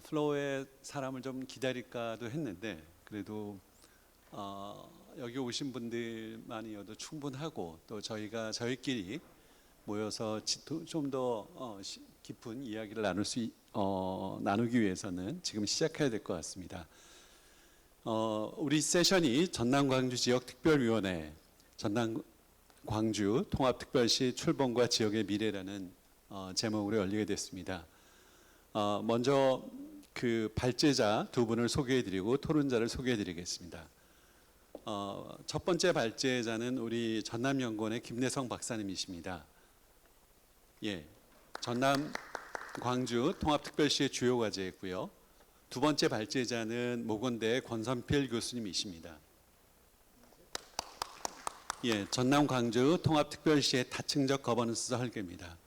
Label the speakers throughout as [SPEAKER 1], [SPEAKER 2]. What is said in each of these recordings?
[SPEAKER 1] 플로어에 사람을 좀 기다릴까도 했는데 그래도 여기 오신 분들만이어도 충분하고 또 저희끼리 모여서 좀 더 깊은 이야기를 나누기 위해서는 지금 시작해야 될 것 같습니다. 우리 세션이 전남-광주-지역특별위원회, 전남-광주 통합특별시 출범과 지역의 미래라는 제목으로 열리게 됐습니다. 먼저 그 발제자 두 분을 소개해드리고 토론자를 소개해드리겠습니다. 첫 번째 발제자는 우리 전남연구원의 김대성 박사님이십니다. 예, 전남 광주 통합특별시의 주요 과제였고요. 두 번째 발제자는 모건대 권선필 교수님이십니다. 예, 전남 광주 통합특별시의 다층적 거버넌스 설계입니다.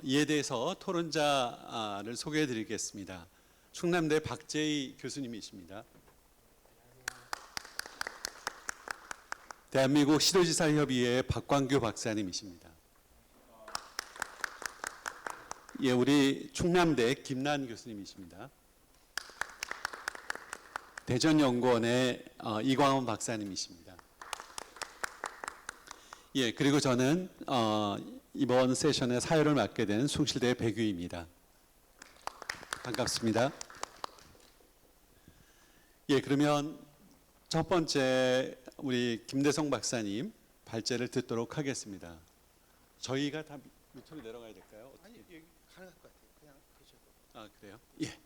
[SPEAKER 1] 이에 대해서 토론자를 소개해드리겠습니다. 충남대 박재희 교수님이십니다. 대한민국 시도지사협의회 박광규 박사님이십니다. 예, 우리 충남대 김난 교수님이십니다. 대전연구원의 이광원 박사님이십니다. 예, 그리고 저는 이번 세션의 사회를 맡게 된 숭실대 백유입니다. 반갑습니다. 예, 그러면 첫 번째 우리 김대성 박사님 발제를 듣도록 하겠습니다. 저희가 다 밑으로 내려가야 될까요? 어떻게?
[SPEAKER 2] 아니, 여기 가능할 것 같아요. 그냥 계셔도.
[SPEAKER 1] 아, 그래요? 예.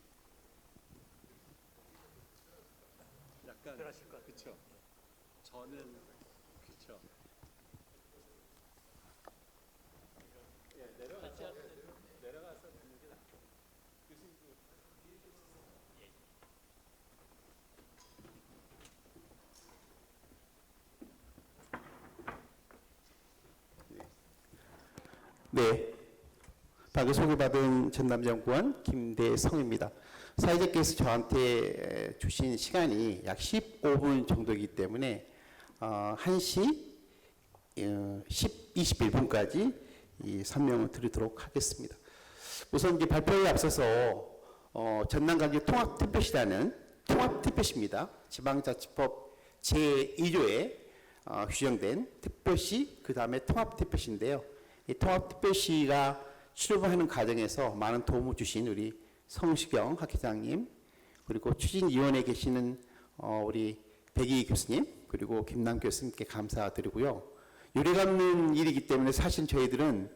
[SPEAKER 1] 약간
[SPEAKER 2] 그러실 것 같아요.
[SPEAKER 1] 그렇죠. 저는 그렇죠. 예, 내려가서 듣는 게 낫죠. 교수님도
[SPEAKER 2] 네, 방금 소개받은 전남연구원 김대성입니다. 사회자께서 저한테 주신 시간이 약 15분 정도이기 때문에 1시 21분까지 이 설명을 드리도록 하겠습니다. 우선 이제 발표에 앞서서 전남광주 통합특별시라는 통합특별시입니다. 지방자치법 제2조에 규정된 특별시, 그 다음에 통합특별시인데요. 이 통합특별시가 출범하는 과정에서 많은 도움을 주신 우리 성시경 학회장님, 그리고 추진위원회에 계시는 우리 백이 교수님, 그리고 김남 교수님께 감사드리고요. 유례없는 일이기 때문에 사실 저희들은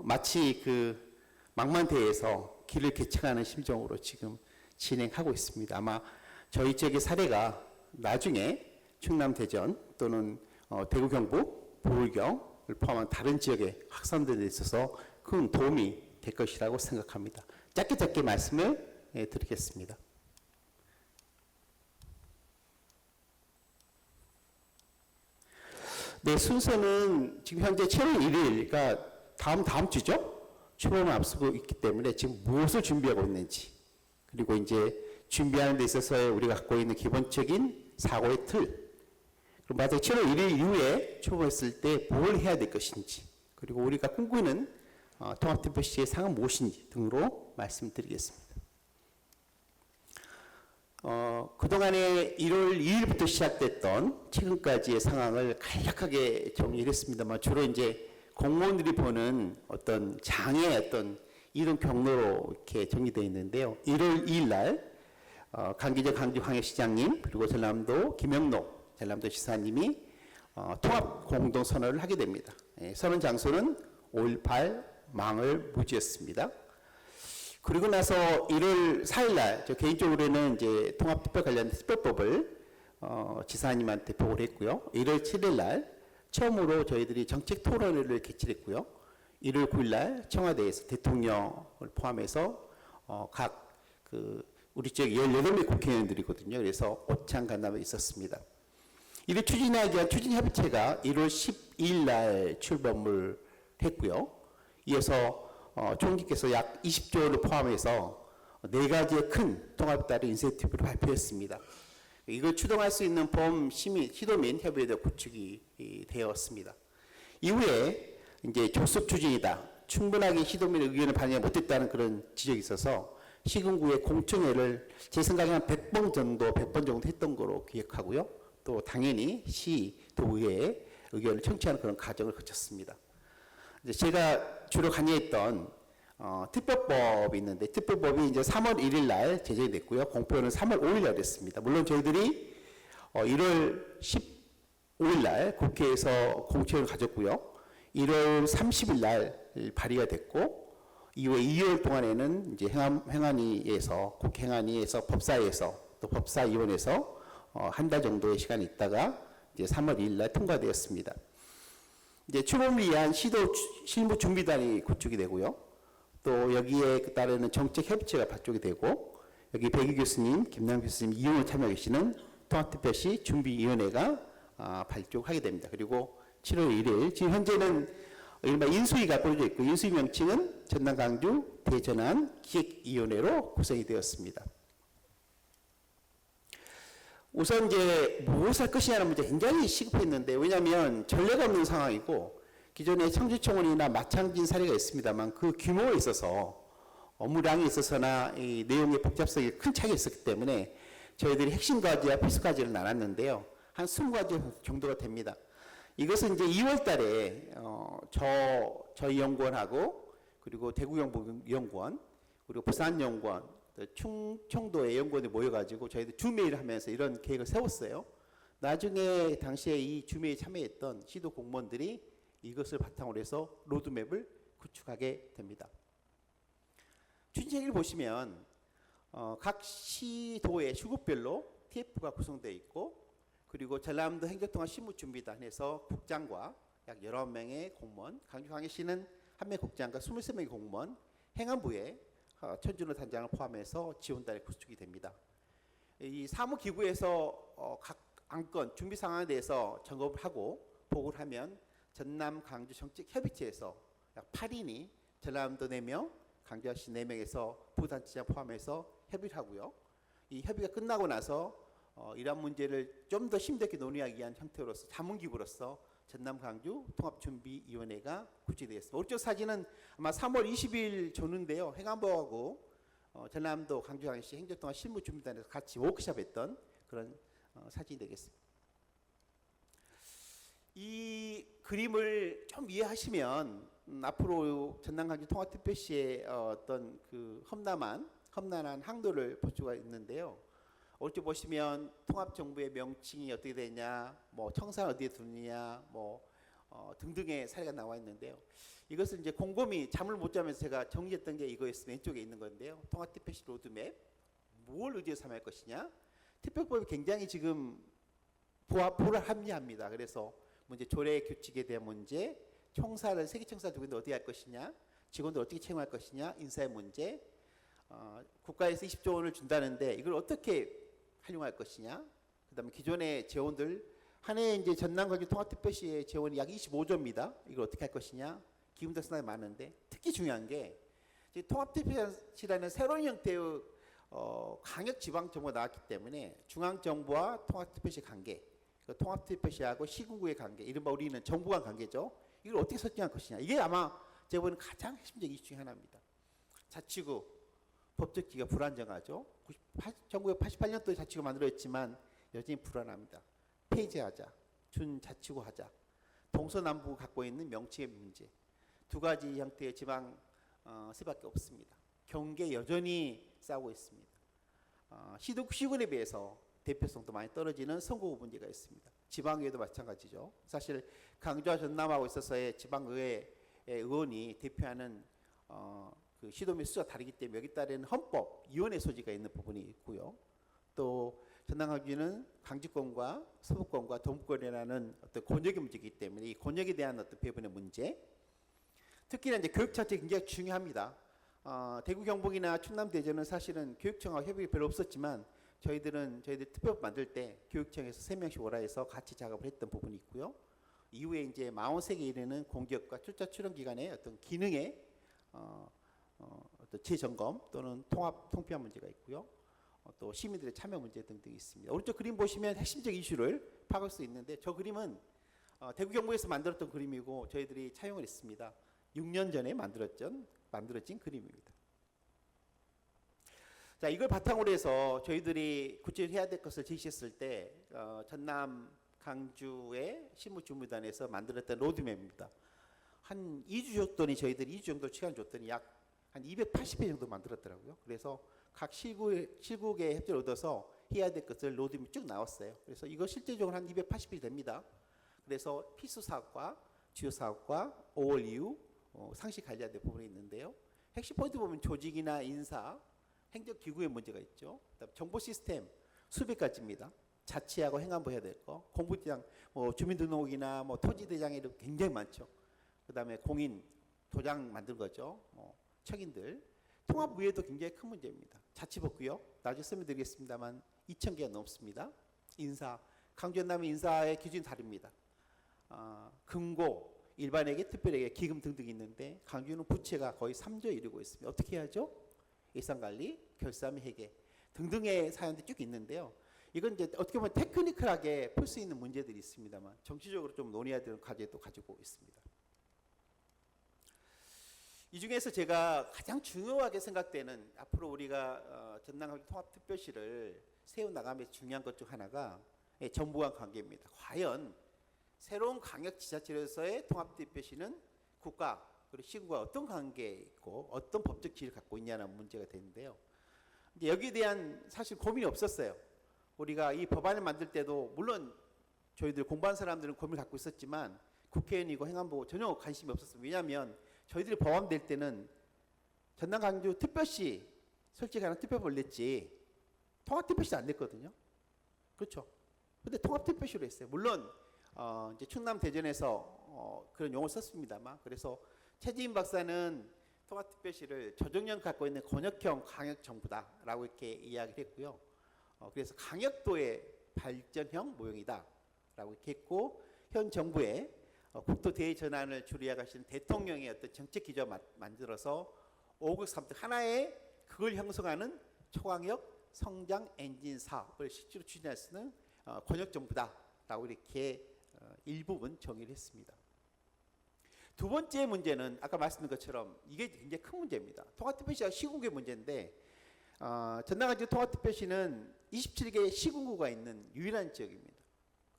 [SPEAKER 2] 마치 그 망만대에서 길을 개척하는 심정으로 지금 진행하고 있습니다. 아마 저희 지역의 사례가 나중에 충남, 대전 또는 대구, 경북, 보울경을 포함한 다른 지역의 확산되는 데 있어서 큰 도움이 될 것이라고 생각합니다. 짧게 말씀을 드리겠습니다. 네, 순서는 지금 현재 7월 1일, 그러니까 다음 주죠? 출범을 앞두고 있기 때문에 지금 무엇을 준비하고 있는지, 그리고 이제 준비하는 데 있어서 우리가 갖고 있는 기본적인 사고의 틀, 그리고 만약 7월 1일 이후에 출범했을 때 뭘 해야 될 것인지, 그리고 우리가 꿈꾸는 통합특별시의 상은 무엇인지 등으로 말씀드리겠습니다. 그동안에 1월 2일부터 시작됐던 최근까지의 상황을 간략하게 정리를 했습니다만, 주로 이제 공무원들이 보는 어떤 장의 어떤 이동 경로로 이렇게 정리되어 있는데요. 1월 2일 날 강기정 광주광역시장님, 그리고 전남도 김영록 전남도지사님이 통합 공동선언을 하게 됩니다. 선언 장소는 5.18 망을무지였습니다. 그리고 나서 1월 4일 날, 저 개인적으로는 이제 통합특별 관련 특별법을 지사님한테 보고를 했고요. 1월 7일 날 처음으로 저희들이 정책 토론회를 개최했고요. 1월 9일 날 청와대에서 대통령을 포함해서 각 우리 지역 18명 국회의원들이거든요. 그래서 오찬 간담회 있었습니다. 이를 추진하기 위한 추진협의체가 1월 12일 날 출범을 했고요. 이어서 총리께서 약 20조를 포함해서 4가지의 큰 통합다른 인센티브를 발표했습니다. 이걸 추동할 수 있는 범 시도민 협의회도 구축이 되었습니다. 이후에 이제 조속 추진이다, 충분하게 시도민의 의견을 반영하지 못했다는 그런 지적이 있어서 시군구의 공청회를 제 생각에 한 100번 정도 했던 거로 기억하고요. 또 당연히 시, 도의회의 의견을 청취하는 그런 과정을 거쳤습니다. 이제 제가 주로 관여했던 특별법이 있는데 특별법이 이제 3월 1일 날 제정이 됐고요. 공표는 3월 5일 날 됐습니다. 물론 저희들이 1월 15일 날 국회에서 공청회를 가졌고요. 1월 30일 날 발의가 됐고 이후에 2월 동안에는 이제 행안위에서 국회 행안위에서 법사위에서 또 법사위원회에서 한 달 정도의 시간이 있다가 이제 3월 2일 날 통과되었습니다. 이제 출범을 위한 시도 실무 준비단이 구축이 되고요. 또 여기에 따르는 정책 협의체가 발족이 되고 여기 백희 교수님, 김남 교수님, 이용을 참여 계시는 통합특별시 준비위원회가 발족하게 됩니다. 그리고 7월 1일 지금 현재는 이른바 인수위가 꾸려져 있고 인수위 명칭은 전남 광주 대전환 기획위원회로 구성이 되었습니다. 우선 이제 무엇을 할 것이냐는 문제 굉장히 시급했는데 왜냐하면 전례가 없는 상황이고 기존에 청주청원이나 마찬가지인 사례가 있습니다만 그 규모에 있어서 업무량에 있어서나 이 내용의 복잡성이 큰 차이가 있었기 때문에 저희들이 핵심 과제와 필수 과제를 나눴는데요. 한 20가지 정도가 됩니다. 이것은 이제 2월 달에 저희 연구원하고 그리고 대구경북연구원 그리고 부산연구원 충청도의 연구원이 모여가지고 저희들 주메일 하면서 이런 계획을 세웠어요. 나중에 당시에 이 주메일 참여했던 시도 공무원들이 이것을 바탕으로 해서 로드맵을 구축하게 됩니다. 추진책을 보시면 각 시도의 수급별로 TF가 구성되어 있고 그리고 전남도 행정통합 실무준비단에서 국장과 약 19명의 공무원, 강주광역시는 1명 국장과 23명의 공무원, 행안부에 천준호 단장을 포함해서 지원단이 구축이 됩니다. 이 사무기구에서 각 안건 준비 상황에 대해서 점검을 하고 보고를 하면 전남 강주 정책협의체에서 약 8인이 전남도 4명, 강주시 4명에서 부단체장 포함해서 협의를 하고요. 이 협의가 끝나고 나서 이러한 문제를 좀 더 심도있게 논의하기 위한 형태로서 자문기구로서 전남 강주 통합준비위원회가 구축되었습니다. 오른쪽 사진은 아마 3월 20일 조는데요. 행안부하고 전남도 강주광역시 행정통합 실무준비단에서 같이 워크숍했던 그런 사진이 되겠습니다. 이 그림을 좀 이해하시면 앞으로 전남 강주 통합특별시의 어떤 그 험난한 항도를 볼 수가 있는데요. 오른쪽 보시면 통합정부의 명칭이 어떻게 되냐, 뭐 청산 어디에 두느냐, 뭐 등등의 사례가 나와 있는데요. 이것은 이제 곰곰이 잠을 못 자면서 제가 정리했던 게 이거였습니다. 왼쪽에 있는 건데요. 통합특별시 로드맵, 뭘 의지해서 삼을 것이냐. 특별법이 굉장히 지금 불합리합니다. 그래서 문제 조례 규칙에 대한 문제, 청사를 세기청사 두고 있는데 어떻게 할 것이냐, 직원들 어떻게 채용할 것이냐, 인사의 문제, 국가에서 20조 원을 준다는데 이걸 어떻게 활용할 것이냐. 그다음에 기존의 재원들 한 해에 이제 전남광주 통합특별시의 재원이 약 25조입니다. 이걸 어떻게 할 것이냐. 기금도 상당히 많은데 특히 중요한 게 통합특별시라는 새로운 형태의 강역 지방 정부가 나왔기 때문에 중앙 정부와 통합특별시 관계, 통합특별시하고 시군구의 관계, 이른바 우리는 정부 간 관계죠. 이걸 어떻게 설정할 것이냐. 이게 아마 제가 보는 가장 핵심적인 이슈 중에 하나입니다. 자치구 법적기가 불안정하죠. 1988년도에 자치구 만들어졌지만 여전히 불안합니다. 폐지하자, 준자치구 하자, 동서남북 갖고 있는 명칭의 문제, 두 가지 형태의 지방 수밖에 없습니다. 경계 여전히 싸우고 있습니다. 시군에 비해서 대표성도 많이 떨어지는 선거구 문제가 있습니다. 지방의회도 마찬가지죠. 사실 강주와 전남하고 있어서의 지방의회 의원이 대표하는 그 시도민 수가 다르기 때문에 여기 따른 헌법위원회 소지가 있는 부분이 있고요. 또 전남광주는 강주권과 서부권과 동부권이라는 어떤 권역의 문제이기 때문에 이 권역에 대한 어떤 배분의 문제, 특히나 이제 교육 차원이 굉장히 중요합니다. 대구 경북이나 충남 대전은 사실은 교육청하고 협의가 별로 없었지만 저희들 특별법 만들 때 교육청에서 3명씩 오라 해서 같이 작업을 했던 부분이 있고요. 이후에 이제 43개 이르는 공기업과 출자 출원 기관의 어떤 기능의 어떤 재점검 또는 통폐합 문제가 있고요. 또 시민들의 참여 문제 등등이 있습니다. 오른쪽 그림 보시면 핵심적 이슈를 파악할 수 있는데 저 그림은 대구 경북에서 만들었던 그림이고 저희들이 차용을 했습니다. 6년 전에 만들어진 그림입니다. 자, 이걸 바탕으로 해서 저희들이 구체적으로 해야 될 것을 제시했을 때 전남 강주의 실무주무단에서 만들었던 로드맵입니다. 한 2주 줬더니 저희들이 2주 정도 시간 줬더니 약 한 280회 정도 만들었더라고요. 그래서 각 실국의 협조를 얻어서 해야 될 것을 로드맵이 쭉 나왔어요. 그래서 이거 실제적으로 한 280이 됩니다. 그래서 필수 사업과 주요 사업과 5월 이후 상시 관리해야 될 부분이 있는데요. 핵심 포인트 보면 조직이나 인사, 행정기구의 문제가 있죠. 그다음 정보 시스템 수백 가지입니다. 자치하고 행안부 해야 될 거, 공부장, 주민등록이나 토지대장 이런 굉장히 많죠. 그다음에 공인 도장 만든 거죠. 척인들 통합 외에도 굉장히 큰 문제입니다. 자치복구요. 나중에 설명드리겠습니다만 2,000개가 넘습니다. 인사, 강주 전남의 인사의 기준이 다릅니다. 금고, 일반에게, 특별에게, 기금 등등이 있는데 강주는 부채가 거의 3조에 이르고 있습니다. 어떻게 해야죠? 예산관리, 결산 회계 등등의 사연들이 쭉 있는데요. 이건 이제 어떻게 보면 테크니컬하게 풀 수 있는 문제들이 있습니다만 정치적으로 좀 논의해야 되는 과제도 가지고 있습니다. 이 중에서 제가 가장 중요하게 생각되는 앞으로 우리가 전남광주 통합특별시를 세워나가면서 중요한 것 중 하나가 정부 간 관계입니다. 과연 새로운 광역지자체로서의 통합특별시는 국가 그리고 시군과 어떤 관계에 있고 어떤 법적 지위를 갖고 있냐는 문제가 되는데요. 이제 여기에 대한 사실 고민이 없었어요. 우리가 이 법안을 만들 때도 물론 저희들 공부한 사람들은 고민을 갖고 있었지만 국회의원이고 행안부 전혀 관심이 없었어요. 왜냐하면 저희들이 법안될 때는 전남 강주 특별시 솔직히 하나 특별법을 냈지 통합특별시 안 냈거든요. 그렇죠. 근데 통합특별시로 했어요. 물론 이제 충남 대전에서 그런 용어를 썼습니다만 그래서 최지인 박사는 통합특별시를 저정령 갖고 있는 권역형 광역정부다라고 이렇게 이야기를 했고요. 그래서 강역도의 발전형 모형이다라고 이렇게 했고 현 정부의 국토 대외 전환을 주리하시는 대통령의 어떤 정책 기조를 만들어서 5국 3등 하나의 그걸 형성하는 초광역 성장 엔진 사업을 실제로 추진할 수 있는 권역 정부다라고 이렇게 일부분 정의를 했습니다. 두 번째 문제는 아까 말씀드린 것처럼 이게 굉장히 큰 문제입니다. 통합특별시가 시군구의 문제인데 전남광주 통합특별시는 27개 시군구가 있는 유일한 지역입니다.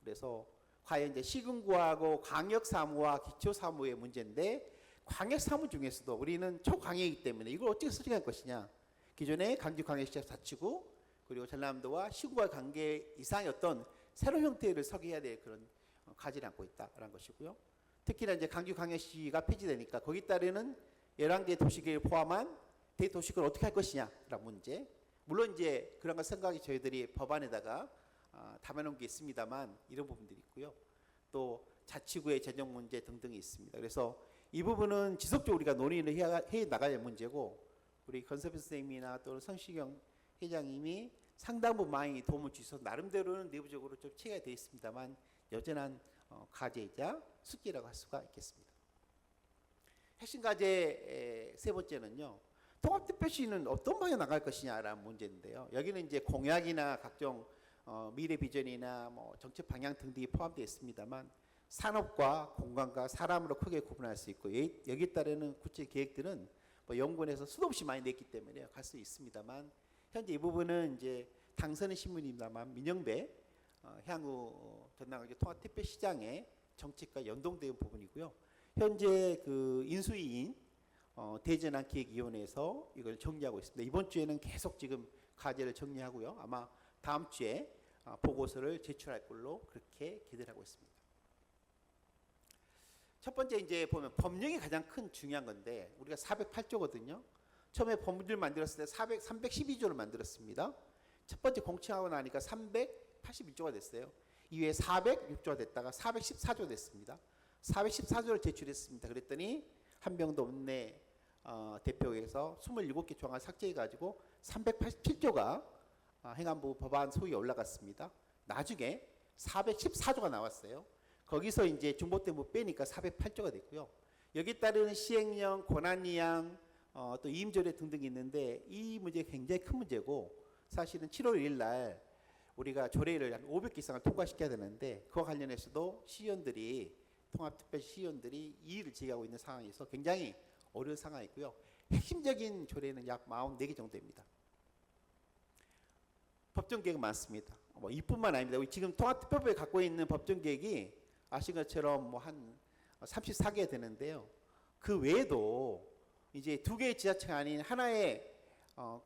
[SPEAKER 2] 그래서 과연 이제 시군구하고 광역사무와 기초사무의 문제인데 광역사무 중에서도 우리는 초광역이기 때문에 이걸 어떻게 설정할 것이냐. 기존의 강주광역시장 자치구 그리고 전남도와 시군과의 관계 이상의 어떤 새로운 형태를 설계해야 될 그런 과제를 안고 있다라는 것이고요. 특히나 이제 강주광역시가 폐지되니까 거기 따르는 11개 도시계를 포함한 대도시구를 어떻게 할 것이냐라는 문제. 물론 이제 그런 걸 생각이 저희들이 법안에다가 담아놓은 게 있습니다만 이런 부분들이 있고요. 또 자치구의 재정 문제 등등이 있습니다. 그래서 이 부분은 지속적으로 우리가 논의를 해 나가야 할 문제고 우리 건섭 선생님이나 또는 성시경 회장님이 상당 부분 많이 도움을 주셔서 나름대로는 내부적으로 좀 체계가 되어 있습니다만 여전한 과제이자 숙제라고 할 수가 있겠습니다. 핵심 과제 세 번째는요. 통합특별시는 어떤 방향 나갈 것이냐라는 문제인데요. 여기는 이제 공약이나 각종 미래 비전이나 정책 방향 등등이 포함되어 있습니다만 산업과 공간과 사람으로 크게 구분할 수 있고 여기에 따르는 구체 계획들은 연구원에서 수도 없이 많이 냈기 때문에 갈 수 있습니다만 현재 이 부분은 이제 당선인 신문입니다만 민영배 향후 전남광주 통합특별시장의 정책과 연동되는 부분이고요. 현재 그 인수위인 대전항기획위원회에서 이걸 정리하고 있습니다. 이번 주에는 계속 지금 과제를 정리하고요. 아마 다음 주에 보고서를 제출할 걸로 그렇게 기대를 하고 있습니다. 첫 번째 이제 보면 법령이 가장 큰 중요한 건데 우리가 408조거든요. 처음에 법률을 만들었을 때 312조를 만들었습니다. 첫 번째 공청하고 나니까 381조가 됐어요. 이후에 406조가 됐다가 414조 됐습니다. 414조를 제출했습니다. 그랬더니 한병도 원내 대표에서 27개 조항을 삭제해가지고 387조가 행안부 법안 소위에 올라갔습니다. 나중에 414조가 나왔어요. 거기서 이제 중보대부 빼니까 408조가 됐고요. 여기 따르는 시행령, 권한이양, 또 이임조례 등등이 있는데 이 문제가 굉장히 큰 문제고 사실은 7월 1일 날 우리가 조례를 한 500개 이상을 통과시켜야 되는데 그와 관련해서도 시의원들이 통합특별시 시의원들이 이의를 제기하고 있는 상황에서 굉장히 어려운 상황이고요. 핵심적인 조례는 약 44개 정도입니다. 법정 계획이 많습니다. 뭐 이뿐만 아닙니다. 우리 지금 통합특별법에 갖고 있는 법정 계획이 아신 것처럼 뭐 한 34개 되는데요. 그 외에도 이제 두 개의 지자체가 아닌 하나의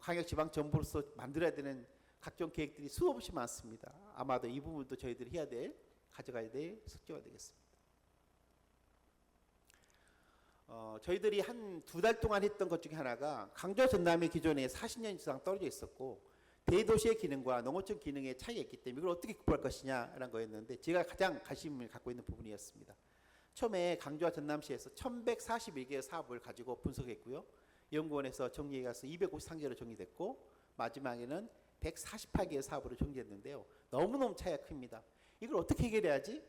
[SPEAKER 2] 광역지방정부로서 만들어야 되는 각종 계획들이 수없이 많습니다. 아마도 이 부분도 저희들이 해야 될, 가져가야 될 숙제가 되겠습니다. 저희들이 한 두 달 동안 했던 것 중에 하나가 강조와 전남이 기존에 40년 이상 떨어져 있었고 대도시의 기능과 농어촌 기능의 차이가 있기 때문에 이걸 어떻게 극복할 것이냐라는 거였는데 제가 가장 관심을 갖고 있는 부분이었습니다. 처음에 강주와 전남시에서 1141개의 사업을 가지고 분석했고요. 연구원에서 정리해 가서 253개로 정리됐고 마지막에는 148개의 사업으로 정리했는데요. 너무너무 차이가 큽니다. 이걸 어떻게 해결해야지?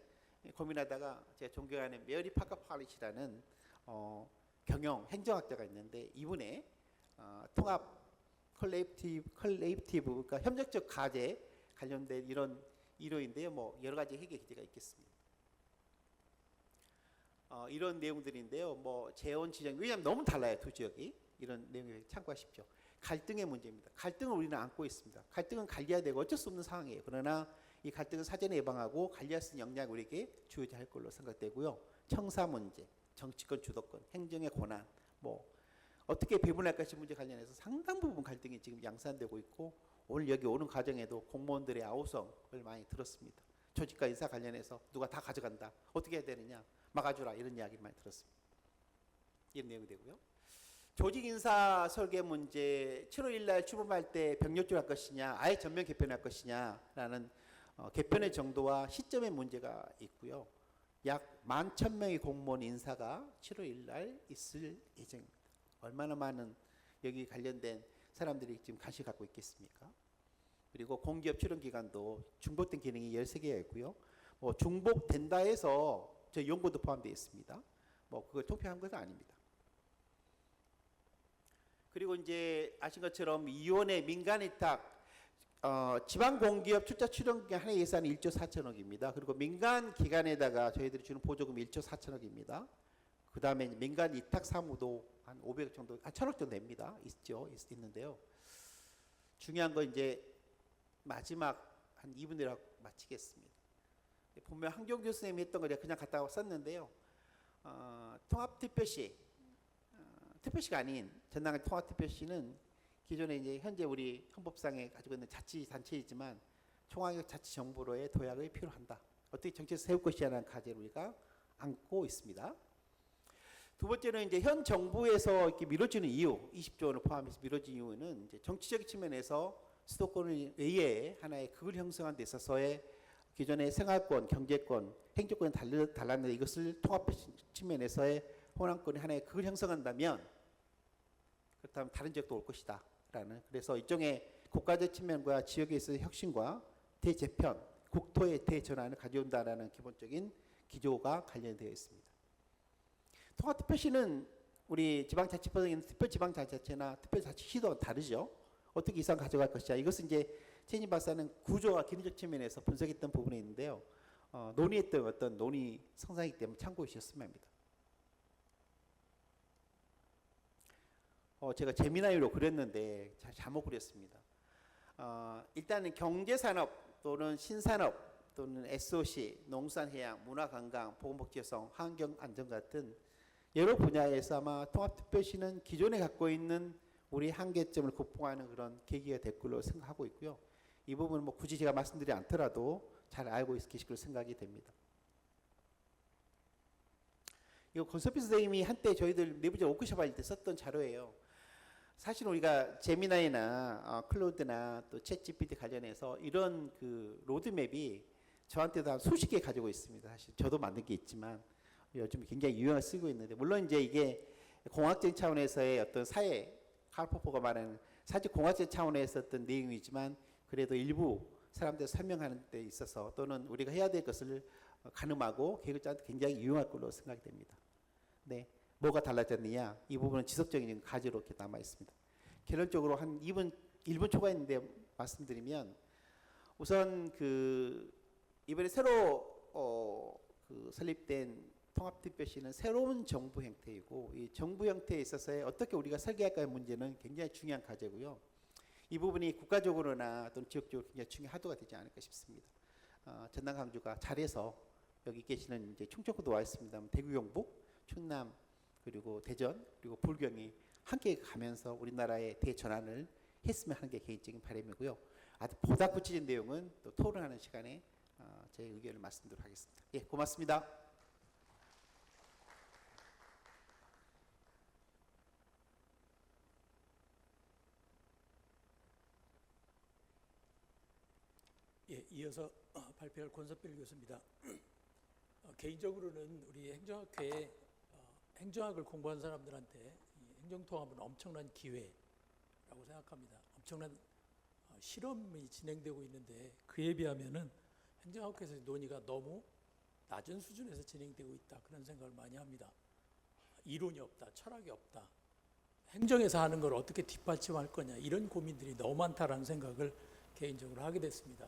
[SPEAKER 2] 고민하다가 제가 존경하는 메어리 파커 팔릿이라는 경영 행정학자가 있는데 이분의 통합 컬레이티브 그러니까 협력적 과제 관련된 이런 이론인데요. 뭐 여러 가지 해결 기제가 있겠습니다. 이런 내용들인데요. 뭐 재원 지정 왜냐하면 너무 달라요 두 지역이. 이런 내용을 참고하십시오. 갈등의 문제입니다. 갈등을 우리는 안고 있습니다. 갈등은 관리해야 되고 어쩔 수 없는 상황이에요. 그러나 이 갈등은 사전에 예방하고 관리할 수 있는 역량을 우리에게 주어져야 할 걸로 생각되고요. 청사 문제, 정치권 주도권, 행정의 권한, 뭐 어떻게 배분할 것이 문제 관련해서 상당 부분 갈등이 지금 양산되고 있고 오늘 여기 오는 과정에도 공무원들의 아우성을 많이 들었습니다. 조직과 인사 관련해서 누가 다 가져간다. 어떻게 해야 되느냐. 막아주라 이런 이야기를 많이 들었습니다. 이런 내용이 되고요. 조직 인사 설계 문제 7월 1일 날 출범할 때 병력조를 할 것이냐 아예 전면 개편할 것이냐라는 개편의 정도와 시점의 문제가 있고요. 약 11,000명의 공무원 인사가 7월 1일 날 있을 예정입니다. 얼마나 많은 여기 관련된 사람들이 지금 관심 갖고 있겠습니까? 그리고 공기업 출연 기간도 중복된 기능이 13개가 있고요. 뭐 중복된다 해서 저희 연구도 포함되어 있습니다. 뭐 그걸 통폐한 것은 아닙니다. 그리고 이제 아신 것처럼 이원의 민간위탁 지방공기업 출자 출연기 한 해 예산이 1조 4천억입니다. 그리고 민간 기관에다가 저희들이 주는 보조금이 1조 4천억입니다. 그 다음에 민간 위탁 사무도 한 500억 정도, 한 1,000억 정도 됩니다. 있는데요. 중요한 건 이제 마지막 한 2분 내로 마치겠습니다. 보면 한경 교수님이 했던 걸 그냥 갖다가 썼는데요. 통합특별시, 특별시가 아닌 전남의 통합특별시는 기존에 이제 현재 우리 헌법상에 가지고 있는 자치단체이지만 총학자치정부로의 도약이 필요한다. 어떻게 정책을 세울 것이냐는 과제를 우리가 안고 있습니다. 두 번째는 이제 현 정부에서 이렇게 미뤄지는 이유, 20조 원을 포함해서 미뤄진 이유는 이제 정치적인 측면에서 수도권 외에 하나의 극을 형성한 데 있어서의 기존의 생활권, 경제권, 행정권이 달랐는데 이것을 통합 측면에서의 호남권이 하나의 극을 형성한다면 그렇다면 다른 지역도 올 것이다. 라는 그래서 일종의 국가적 측면과 지역에 있어서 혁신과 대재편, 국토의 대전환을 가져온다라는 기본적인 기조가 관련되어 있습니다. 통합특별시는 우리 지방자치법에 있는 특별지방자치제나 특별자치시도가 다르죠. 어떻게 이상 가져갈 것이냐. 이것은 이제 최인희 박사는 구조와 기능적 측면에서 분석했던 부분이 있는데요. 논의했던 어떤 논의 성상이기 때문에 참고해 주셨으면 합니다. 제가 재미나이로 그렸는데 잘못 그렸습니다. 일단은 경제산업 또는 신산업 또는 SOC, 농산해양, 문화관광, 보건복지여성, 환경안전 같은 여러 분야에서 아마 통합특별시는 기존에 갖고 있는 우리 한계점을 극복하는 그런 계기가 될 걸로 생각하고 있고요. 이 부분은 뭐 굳이 제가 말씀드리지 않더라도 잘 알고 계실 걸로 생각이 됩니다. 이거 권석필 선생님이 한때 저희들 내부적 워크숍 할 때 썼던 자료예요. 사실 우리가 제미나이나 클로드나 또 챗GPT 관련해서 이런 그 로드맵이 저한테도 한 수십 개 가지고 있습니다. 사실 저도 만든 게 있지만 요즘 굉장히 유용하게 쓰고 있는데 물론 이제 이게 공학적 차원에서의 어떤 사회 칼포퍼가 말하는 사실 공학적 차원에서 어떤 내용이지만 그래도 일부 사람들 설명하는 데 있어서 또는 우리가 해야 될 것을 가늠하고 계획을 짜는 데 굉장히 유용할 걸로 생각이 됩니다. 네. 뭐가 달라졌느냐? 이 부분은 지속적인 과제로 이렇게 남아 있습니다. 결론적으로 한 1분 초과했는데 말씀드리면 우선 그 이번에 새로 설립된 통합특별시는 새로운 정부 형태이고 이 정부 형태에 있어서의 어떻게 우리가 설계할까의 문제는 굉장히 중요한 과제고요. 이 부분이 국가적으로나 또는 지역적으로 굉장히 중요하도가 되지 않을까 싶습니다. 전남 강주가 잘해서 여기 계시는 이제 충청도도 와 있습니다. 대구 경북, 충남 그리고 대전 그리고 불경이 함께 가면서 우리나라의 대전환을 했으면 하는 게 개인적인 바람이고요. 보다 구체적인 내용은 또 토론하는 시간에 제 의견을 말씀드리도록 하겠습니다. 예, 고맙습니다.
[SPEAKER 3] 예, 이어서 발표할 권석필 교수입니다. 개인적으로는 우리 행정학회에 행정학을 공부한 사람들한테 이 행정통합은 엄청난 기회라고 생각합니다. 엄청난 실험이 진행되고 있는데 그에 비하면은 행정학회에서의 논의가 너무 낮은 수준에서 진행되고 있다 그런 생각을 많이 합니다. 이론이 없다, 철학이 없다. 행정에서 하는 걸 어떻게 뒷받침할 거냐 이런 고민들이 너무 많다라는 생각을 개인적으로 하게 됐습니다.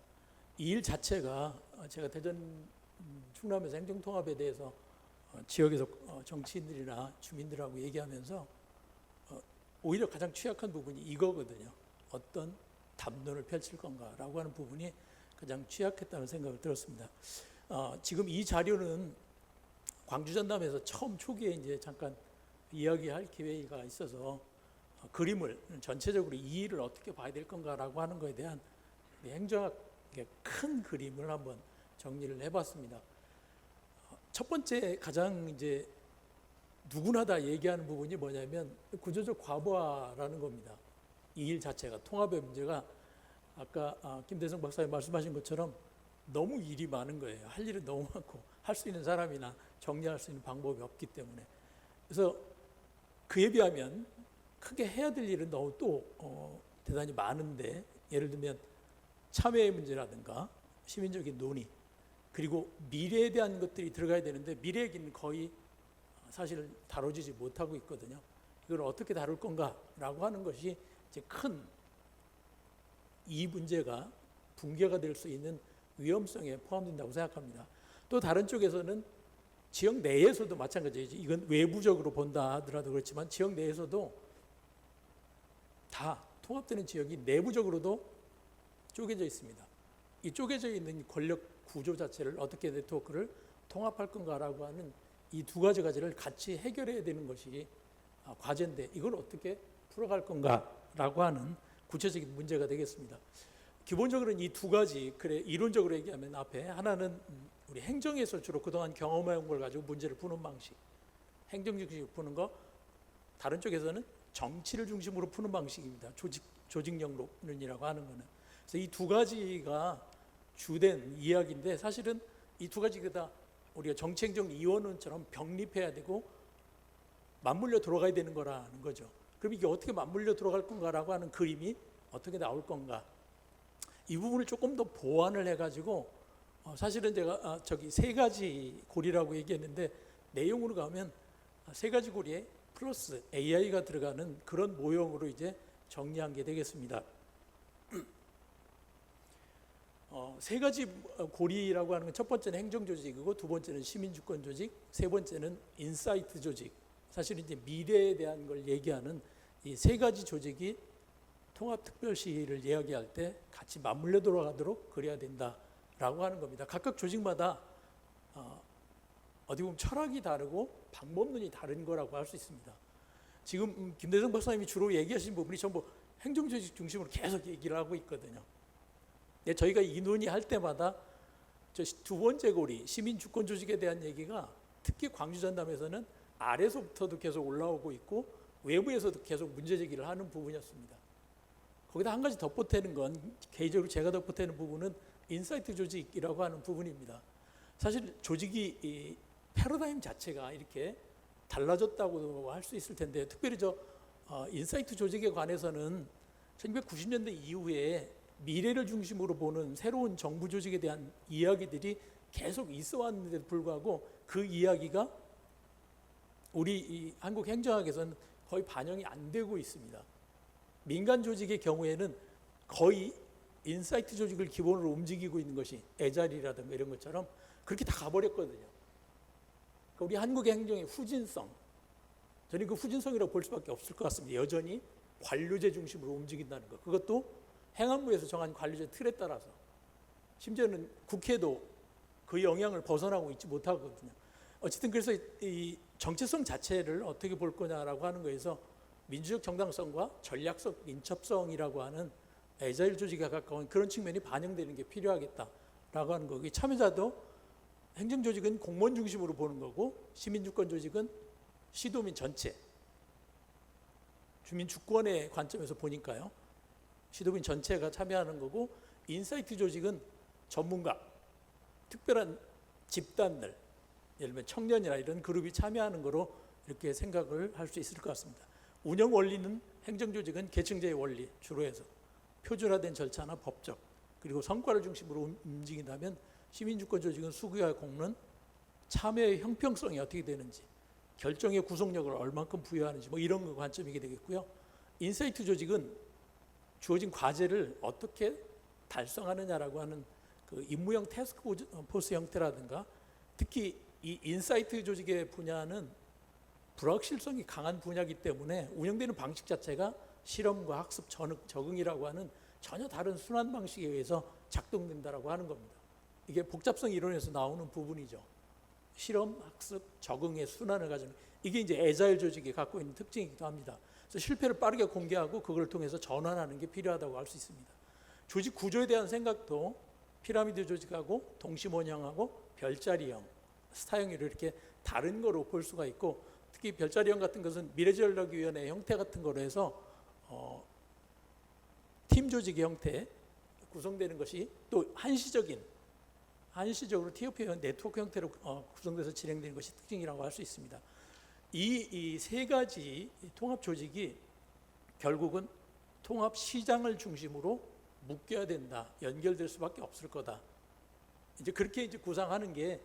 [SPEAKER 3] 이 일 자체가 제가 대전 충남에서 행정통합에 대해서 지역에서 정치인들이나 주민들하고 얘기하면서 오히려 가장 취약한 부분이 이거거든요. 어떤 담론을 펼칠 건가라고 하는 부분이 가장 취약했다는 생각을 들었습니다. 지금 이 자료는 광주 전남에서 처음 초기에 이제 잠깐 이야기할 기회가 있어서 그림을 전체적으로 이 일을 어떻게 봐야 될 건가라고 하는 것에 대한 행정학의 큰 그림을 한번 정리를 해봤습니다. 첫 번째 가장 이제 누구나 다 얘기하는 부분이 뭐냐면 구조적 과부하라는 겁니다. 이 일 자체가 통합의 문제가 아까 김대성 박사님 말씀하신 것처럼 너무 일이 많은 거예요. 할 일은 너무 많고 할 수 있는 사람이나 정리할 수 있는 방법이 없기 때문에 그래서 그에 비하면 크게 해야 될 일은 너무 또 대단히 많은데 예를 들면 참여의 문제라든가 시민적인 논의 그리고 미래에 대한 것들이 들어가야 되는데 미래 얘기는 거의 사실 다뤄지지 못하고 있거든요. 이걸 어떻게 다룰 건가라고 하는 것이 이제 큰 이 문제가 붕괴가 될 수 있는 위험성에 포함된다고 생각합니다. 또 다른 쪽에서는 지역 내에서도 마찬가지죠. 이건 외부적으로 본다 하더라도 그렇지만 지역 내에서도 다 통합되는 지역이 내부적으로도 쪼개져 있습니다. 이 쪼개져 있는 권력 구조 자체를 어떻게 네트워크를 통합할 건가라고 하는 이 두 가지 가지를 같이 해결해야 되는 것이 과제인데 이걸 어떻게 풀어갈 건가라고 하는 구체적인 문제가 되겠습니다. 기본적으로는 이 두 가지 이론적으로 얘기하면 앞에 하나는 우리 행정에서 주로 그동안 경험해온 걸 가지고 문제를 푸는 방식, 행정 중심으로 푸는 거. 다른 쪽에서는 정치를 중심으로 푸는 방식입니다. 조직력론이라고 하는 거는. 그래서 이 두 가지가 주된 이야기인데 사실은 이 두 가지가 다 우리가 정치행정이원론처럼 병립해야 되고 맞물려 들어가야 되는 거라는 거죠. 그럼 이게 어떻게 맞물려 들어갈 건가라고 하는 그림이 어떻게 나올 건가. 이 부분을 조금 더 보완을 해가지고 사실은 제가 저기 세 가지 고리라고 얘기했는데 내용으로 가면 세 가지 고리에 플러스 AI가 들어가는 그런 모형으로 이제 정리한 게 되겠습니다. 세 가지 고리라고 하는 건 첫 번째는 행정조직이고 두 번째는 시민주권조직, 세 번째는 인사이트 조직. 사실은 이제 미래에 대한 걸 얘기하는 이 세 가지 조직이 통합특별시를 이야기할 때 같이 맞물려 들어가도록 그래야 된다라고 하는 겁니다. 각각 조직마다 어디 보면 철학이 다르고 방법론이 다른 거라고 할 수 있습니다. 지금 김대성 박사님이 주로 얘기하신 부분이 전부 행정조직 중심으로 계속 얘기를 하고 있거든요. 저희가 이 논의할 때마다 저 두 번째 고리 시민주권조직에 대한 얘기가 특히 광주 전남에서는 아래서부터도 계속 올라오고 있고 외부에서도 계속 문제제기를 하는 부분이었습니다. 거기다 한 가지 덧보태는 건 개인적으로 제가 덧보태는 부분은 인사이트 조직이라고 하는 부분입니다. 사실 조직이 이 패러다임 자체가 이렇게 달라졌다고 할 수 있을 텐데 특별히 인사이트 조직에 관해서는 1990년대 이후에 미래를 중심으로 보는 새로운 정부 조직에 대한 이야기들이 계속 있어 왔는데도 불구하고 그 이야기가 우리 이 한국 행정학에서는 거의 반영이 안 되고 있습니다. 민간 조직의 경우에는 거의 인사이트 조직을 기본으로 움직이고 있는 것이 애자리라든가 이런 것처럼 그렇게 다 가버렸거든요. 그러니까 우리 한국의 행정의 후진성, 저는 그 후진성이라고 볼 수밖에 없을 것 같습니다. 여전히 관료제 중심으로 움직인다는 것. 그것도 행안부에서 정한 관료제 틀에 따라서 심지어는 국회도 그 영향을 벗어나고 있지 못하거든요. 어쨌든 그래서 이 정체성 자체를 어떻게 볼 거냐라고 하는 거에서 민주적 정당성과 전략적 민첩성이라고 하는 애자일 조직에 가까운 그런 측면이 반영되는 게 필요하겠다라고 하는 거고, 참여자도 행정조직은 공무원 중심으로 보는 거고 시민주권 조직은 시도민 전체, 주민 주권의 관점에서 보니까요. 시도민 전체가 참여하는 거고, 인사이트 조직은 전문가, 특별한 집단들, 예를 들면 청년이나 이런 그룹이 참여하는 거로 이렇게 생각을 할 수 있을 것 같습니다. 운영 원리는 행정조직은 계층제의 원리 주로 해서 표준화된 절차나 법적, 그리고 성과를 중심으로 움직인다면 시민주권 조직은 수기와 공론, 참여의 형평성이 어떻게 되는지, 결정의 구속력을 얼만큼 부여하는지 뭐 이런 관점이게 되겠고요. 인사이트 조직은 주어진 과제를 어떻게 달성하느냐라고 하는 그 임무형 태스크포스 형태라든가, 특히 이 인사이트 조직의 분야는 불확실성이 강한 분야이기 때문에 운영되는 방식 자체가 실험과 학습, 적응이라고 하는 전혀 다른 순환 방식에 의해서 작동된다라고 하는 겁니다. 이게 복잡성 이론에서 나오는 부분이죠. 실험, 학습, 적응의 순환을 가지는, 이게 이제 애자일 조직이 갖고 있는 특징이기도 합니다. 그래서 실패를 빠르게 공개하고 그걸 통해서 전환하는 게 필요하다고 할 수 있습니다. 조직 구조에 대한 생각도 피라미드 조직하고 동심원형하고 별자리형, 스타형으로 이렇게 다른 거로 볼 수가 있고, 특히 별자리형 같은 것은 미래전략위원회 형태 같은 거로 해서 팀 조직의 형태 구성되는 것이 또 한시적으로 TOP 네트워크 형태로 구성돼서 진행되는 것이 특징이라고 할 수 있습니다. 이 세 가지 통합 조직이 결국은 통합 시장을 중심으로 묶여야 된다, 연결될 수밖에 없을 거다. 이제 그렇게 이제 구상하는 게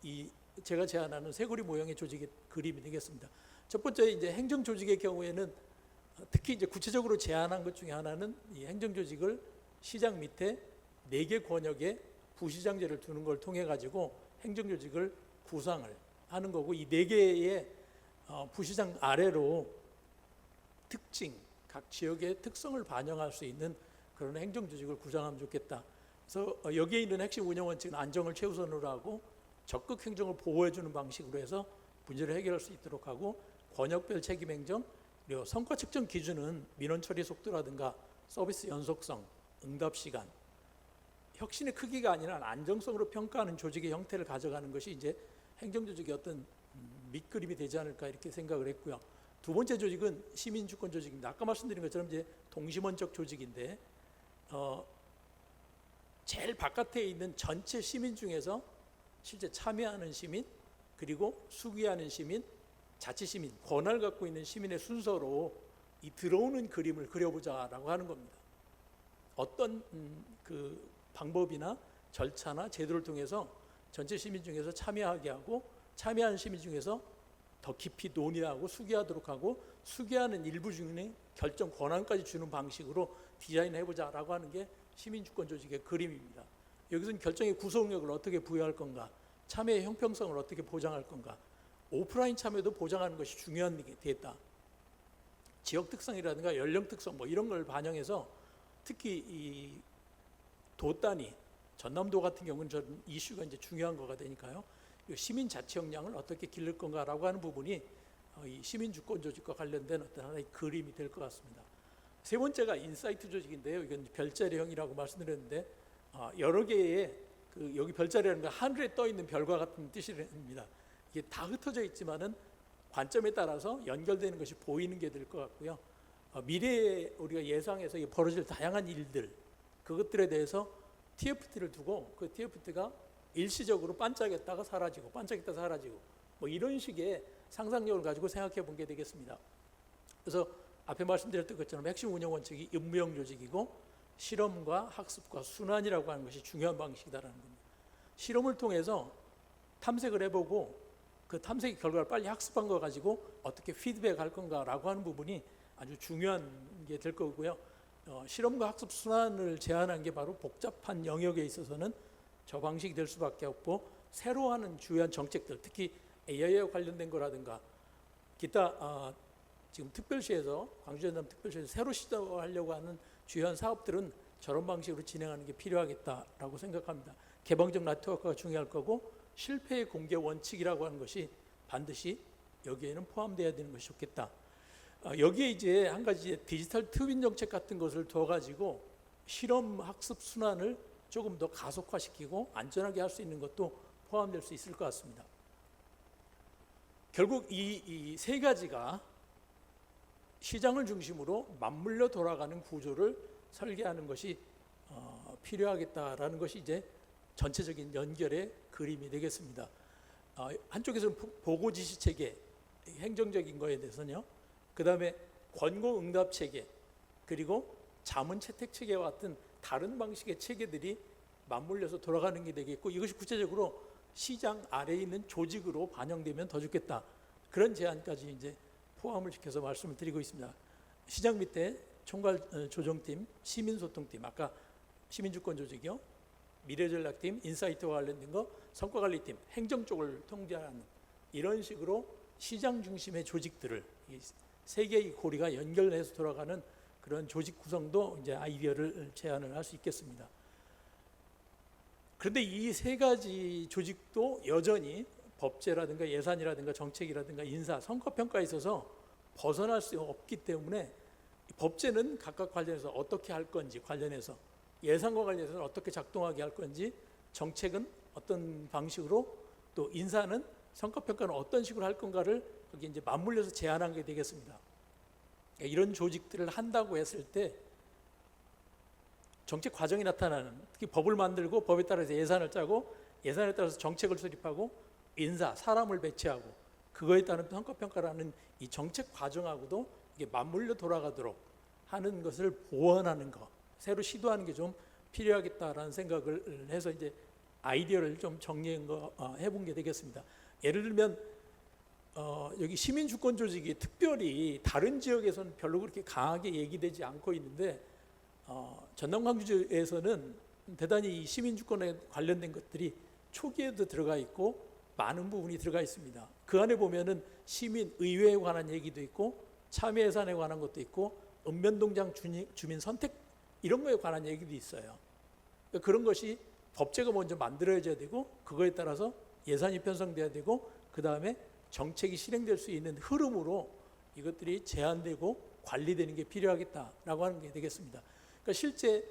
[SPEAKER 3] 이 제가 제안하는 쇄골이 모형의 조직의 그림이 되겠습니다. 첫 번째 이제 행정 조직의 경우에는 특히 이제 구체적으로 제안한 것 중에 하나는 이 행정 조직을 시장 밑에 4개 권역에 부시장제를 두는 걸 통해 가지고 행정 조직을 구상을 하는 거고, 이 4개의 부시장 아래로 특징, 각 지역의 특성을 반영할 수 있는 그런 행정 조직을 구상하면 좋겠다. 그래서 여기에 있는 핵심 운영 원칙은 안정을 최우선으로 하고 적극 행정을 보호해주는 방식으로 해서 문제를 해결할 수 있도록 하고, 권역별 책임 행정, 그리고 성과 측정 기준은 민원 처리 속도라든가 서비스 연속성, 응답 시간, 혁신의 크기가 아니라 안정성으로 평가하는 조직의 형태를 가져가는 것이 이제 행정조직의 어떤 밑그림이 되지 않을까 이렇게 생각을 했고요. 두 번째 조직은 시민주권 조직입니다. 아까 말씀드린 것처럼 이제 동심원적 조직인데 제일 바깥에 있는 전체 시민 중에서 실제 참여하는 시민, 그리고 수기하는 시민, 자치시민, 권한을 갖고 있는 시민의 순서로 이 들어오는 그림을 그려보자라고 하는 겁니다. 어떤 그 방법이나 절차나 제도를 통해서 전체 시민 중에서 참여하게 하고, 참여하는 시민 중에서 더 깊이 논의하고 수기하도록 하고, 수기하는 일부 중에 결정 권한까지 주는 방식으로 디자인해보자라고 하는 게 시민주권 조직의 그림입니다. 여기서는 결정의 구속력을 어떻게 부여할 건가, 참여의 형평성을 어떻게 보장할 건가, 오프라인 참여도 보장하는 것이 중요한 게 됐다. 지역 특성이라든가 연령 특성 뭐 이런 걸 반영해서 특히 이 도 단위, 전남도 같은 경우는 저는 이슈가 이제 중요한 거가 되니까요. 시민 자치 역량을 어떻게 기를 건가라고 하는 부분이 이 시민주권 조직과 관련된 어떤 하나의 그림이 될 것 같습니다. 세 번째가 인사이트 조직인데요. 이건 별자리형이라고 말씀드렸는데 여러 개의 여기 별자리라는 건 하늘에 떠 있는 별과 같은 뜻입니다. 이게 다 흩어져 있지만은 관점에 따라서 연결되는 것이 보이는 게 될 것 같고요. 미래에 우리가 예상해서 벌어질 다양한 일들, 그것들에 대해서 TFT를 두고 그 TFT가 일시적으로 반짝였다가 사라지고 반짝였다가 사라지고 뭐 이런 식의 상상력을 가지고 생각해 본 게 되겠습니다. 그래서 앞에 말씀드렸던 것처럼 핵심 운영 원칙이 임무형 조직이고, 실험과 학습과 순환이라고 하는 것이 중요한 방식이다라는 겁니다. 실험을 통해서 탐색을 해보고 그 탐색 결과를 빨리 학습한 거 가지고 어떻게 피드백할 건가라고 하는 부분이 아주 중요한 게 될 거고요. 실험과 학습 순환을 제한한 게 바로 복잡한 영역에 있어서는 저 방식이 될 수밖에 없고, 새로 하는 주요한 정책들, 특히 AI와 관련된 거라든가 기타 지금 특별시에서 광주 전남 특별시에서 새로 시도하려고 하는 주요한 사업들은 저런 방식으로 진행하는 게 필요하겠다라고 생각합니다. 개방적 네트워크가 중요할 거고 실패의 공개 원칙이라고 하는 것이 반드시 여기에는 포함되어야 되는 것이 좋겠다. 여기에 이제 한 가지 디지털 트윈 정책 같은 것을 둬가지고 실험 학습 순환을 조금 더 가속화시키고 안전하게 할 수 있는 것도 포함될 수 있을 것 같습니다. 결국 이 세 가지가 시장을 중심으로 맞물려 돌아가는 구조를 설계하는 것이 필요하겠다라는 것이 이제 전체적인 연결의 그림이 되겠습니다. 한쪽에서는 보고 지시 체계, 행정적인 거에 대해서는요. 그 다음에 권고 응답 체계, 그리고 자문 채택 체계와 같은 다른 방식의 체계들이 맞물려서 돌아가는 게 되겠고, 이것이 구체적으로 시장 아래에 있는 조직으로 반영되면 더 좋겠다. 그런 제안까지 이제 포함을 시켜서 말씀을 드리고 있습니다. 시장 밑에 총괄 조정팀, 시민소통팀, 아까 시민주권 조직이요, 미래전략팀, 인사이트와 관련된 거, 성과관리팀, 행정 쪽을 통제하는 이런 식으로 시장 중심의 조직들을 이 세 개의 고리가 연결해서 돌아가는 그런 조직 구성도 이제 아이디어를 제안을 할 수 있겠습니다. 그런데 이 세 가지 조직도 여전히 법제라든가 예산이라든가 정책이라든가 인사, 성과평가에 있어서 벗어날 수 없기 때문에 법제는 각각 관련해서 어떻게 할 건지 관련해서, 예산과 관련해서는 어떻게 작동하게 할 건지, 정책은 어떤 방식으로, 또 인사는 성과평가는 어떤 식으로 할 건가를 거기 이제 맞물려서 제안한 게 되겠습니다. 이런 조직들을 한다고 했을 때 정책 과정이 나타나는, 특히 법을 만들고 법에 따라서 예산을 짜고 예산에 따라서 정책을 수립하고 인사, 사람을 배치하고 그거에 따른 성과평가라는 이 정책 과정하고도 이게 맞물려 돌아가도록 하는 것을 보완하는 거, 새로 시도하는 게 좀 필요하겠다라는 생각을 해서 이제 아이디어를 좀 해본 게 되겠습니다. 예를 들면 여기 시민주권 조직이 특별히 다른 지역에서는 별로 그렇게 강하게 얘기되지 않고 있는데 전남 광주에서는 대단히 이 시민주권에 관련된 것들이 초기에도 들어가 있고 많은 부분이 들어가 있습니다. 그 안에 보면은 시민의회에 관한 얘기도 있고 참여 예산에 관한 것도 있고 읍면동장 주민 선택 이런 거에 관한 얘기도 있어요. 그러니까 그런 것이 법제가 먼저 만들어져야 되고 그거에 따라서 예산이 편성돼야 되고 그 다음에 정책이 실행될 수 있는 흐름으로 이것들이 제한되고 관리되는 게 필요하겠다라고 하는 게 되겠습니다. 그러니까 실제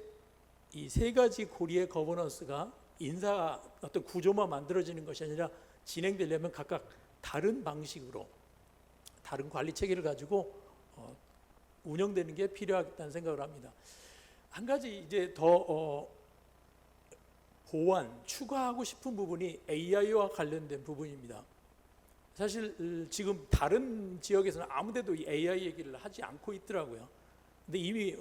[SPEAKER 3] 이 세 가지 고리의 거버넌스가 인사 어떤 구조만 만들어지는 것이 아니라 진행되려면 각각 다른 방식으로 다른 관리 체계를 가지고 운영되는 게 필요하겠다는 생각을 합니다. 한 가지 이제 더 보완, 추가하고 싶은 부분이 AI와 관련된 부분입니다. 사실 지금 다른 지역에서는 아무데도 이 AI 얘기를 하지 않고 있더라고요. 근데 이미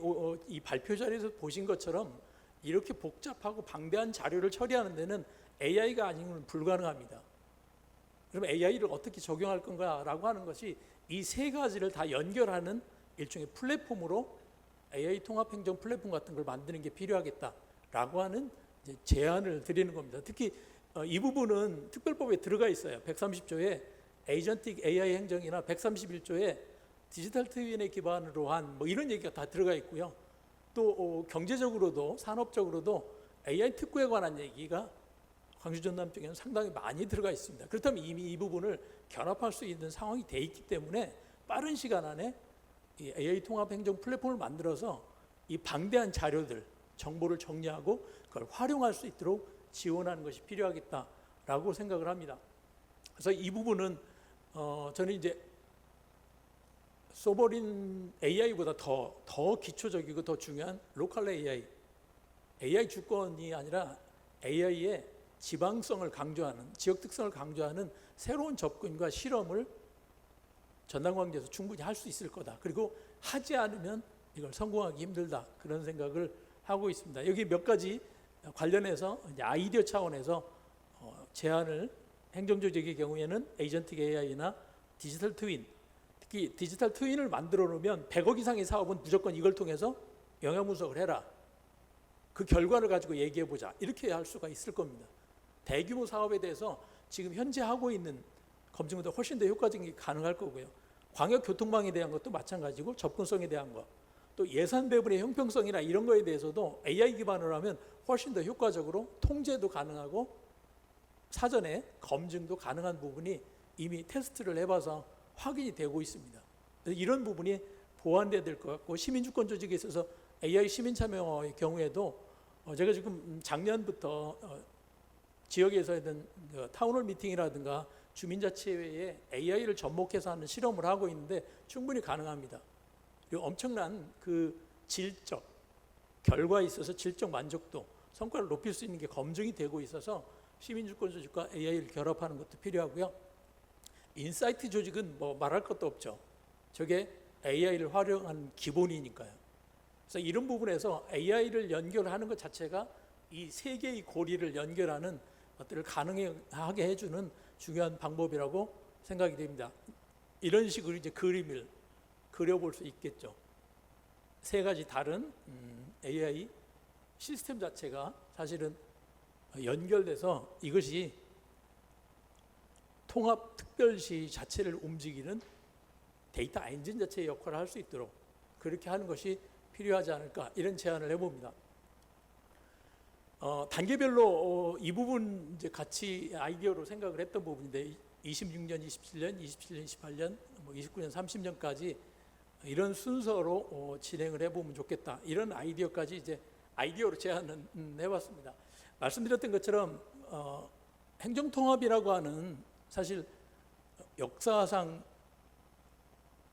[SPEAKER 3] 이 발표 자리에서 보신 것처럼 이렇게 복잡하고 방대한 자료를 처리하는 데는 AI가 아니면 불가능합니다. 그럼 AI를 어떻게 적용할 건가라고 하는 것이 이 세 가지를 다 연결하는 일종의 플랫폼으로 AI 통합행정 플랫폼 같은 걸 만드는 게 필요하겠다라고 하는 이제 제안을 드리는 겁니다. 특히 이 부분은 특별법에 들어가 있어요. 130조에 에이전틱 AI 행정이나 131조에 디지털 트윈에 기반으로 한 뭐 이런 얘기가 다 들어가 있고요. 또 경제적으로도 산업적으로도 AI 특구에 관한 얘기가 광주 전남 쪽에는 상당히 많이 들어가 있습니다. 그렇다면 이미 이 부분을 결합할 수 있는 상황이 돼 있기 때문에 빠른 시간 안에 이 AI 통합 행정 플랫폼을 만들어서 이 방대한 자료들, 정보를 정리하고 그걸 활용할 수 있도록 지원하는 것이 필요하겠다라고 생각을 합니다. 그래서 이 부분은 저는 이제 소버린 AI보다 더 기초적이고 더 중요한 로컬 AI 주권이 아니라 AI의 지방성을 강조하는, 지역 특성을 강조하는 새로운 접근과 실험을 전남 광주에서 충분히 할 수 있을 거다. 그리고 하지 않으면 이걸 성공하기 힘들다. 그런 생각을 하고 있습니다. 여기 몇 가지 관련해서 이제 아이디어 차원에서 제안을 행정조직의 경우에는 에이전틱 AI나 디지털 트윈, 특히 디지털 트윈을 만들어 놓으면 100억 이상의 사업은 무조건 이걸 통해서 영향 분석을 해라. 그 결과를 가지고 얘기해 보자. 이렇게 할 수가 있을 겁니다. 대규모 사업에 대해서 지금 현재 하고 있는 검증보다 훨씬 더 효과적인 게 가능할 거고요. 광역 교통망에 대한 것도 마찬가지고 접근성에 대한 것, 또 예산 배분의 형평성이나 이런 거에 대해서도 AI 기반으로 하면 훨씬 더 효과적으로 통제도 가능하고 사전에 검증도 가능한 부분이 이미 테스트를 해봐서 확인이 되고 있습니다. 그래서 이런 부분이 보완돼야 될 것 같고, 시민주권 조직에 있어서 AI 시민 참여의 경우에도 제가 지금 작년부터 지역에서 하던 타운홀 미팅이라든가 주민자치회에 AI를 접목해서 하는 실험을 하고 있는데 충분히 가능합니다. 그리고 엄청난 그 질적 결과에 있어서 질적 만족도, 성과를 높일 수 있는 게 검증이 되고 있어서 시민주권 조직과 AI를 결합하는 것도 필요하고요. 인사이트 조직은 뭐 말할 것도 없죠. 저게 AI를 활용한 기본이니까요. 그래서 이런 부분에서 AI를 연결하는 것 자체가 이 세 개의 고리를 연결하는 것들을 가능하게 해주는 중요한 방법이라고 생각이 됩니다. 이런 식으로 이제 그림을 그려볼 수 있겠죠. 세 가지 다른 AI 시스템 자체가 사실은 연결돼서 이것이 통합특별시 자체를 움직이는 데이터 엔진 자체의 역할을 할 수 있도록 그렇게 하는 것이 필요하지 않을까, 이런 제안을 해봅니다. 단계별로 이 부분 이제 같이 아이디어로 생각을 했던 부분인데 26년, 27년, 27년, 28년, 29년, 30년까지 이런 순서로 진행을 해보면 좋겠다, 이런 아이디어까지 이제 아이디어로 제안을 해봤습니다. 말씀드렸던 것처럼 행정통합이라고 하는 사실 역사상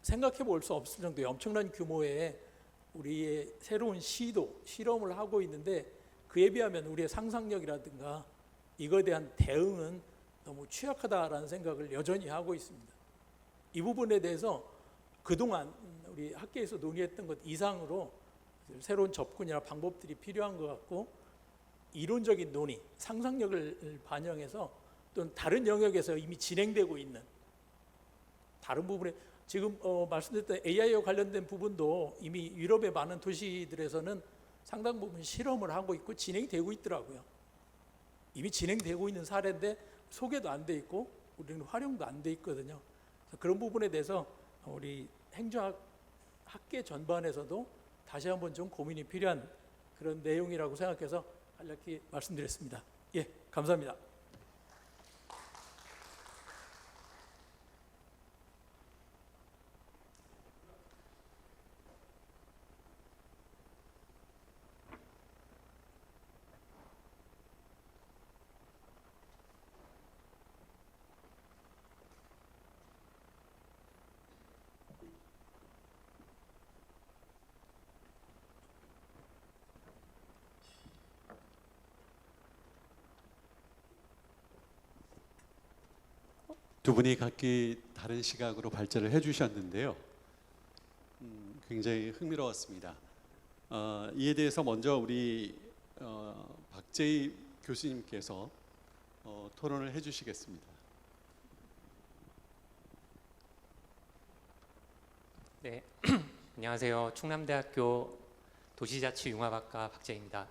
[SPEAKER 3] 생각해 볼 수 없을 정도의 엄청난 규모의 우리의 새로운 시도, 실험을 하고 있는데 그에 비하면 우리의 상상력이라든가 이거에 대한 대응은 너무 취약하다라는 생각을 여전히 하고 있습니다. 이 부분에 대해서 그동안 우리 학계에서 논의했던 것 이상으로 새로운 접근이나 방법들이 필요한 것 같고, 이론적인 논의, 상상력을 반영해서 또는 다른 영역에서 이미 진행되고 있는 다른 부분에 지금 말씀드렸던 AI와 관련된 부분도 이미 유럽의 많은 도시들에서는 상당 부분 실험을 하고 있고 진행이 되고 있더라고요. 이미 진행되고 있는 사례인데 소개도 안 돼 있고 우리는 활용도 안 돼 있거든요. 그런 부분에 대해서 우리 행정학 학계 전반에서도 다시 한번 좀 고민이 필요한 그런 내용이라고 생각해서 간략히 말씀드렸습니다. 예, 감사합니다.
[SPEAKER 1] 두 분이 각기 다른 시각으로 발제를 해주셨는데요. 굉장히 흥미로웠습니다. 이에 대해서 먼저 우리 박재희 교수님께서 토론을 해주시겠습니다.
[SPEAKER 4] 네, 안녕하세요. 충남대학교 도시자치융합학과 박재희입니다.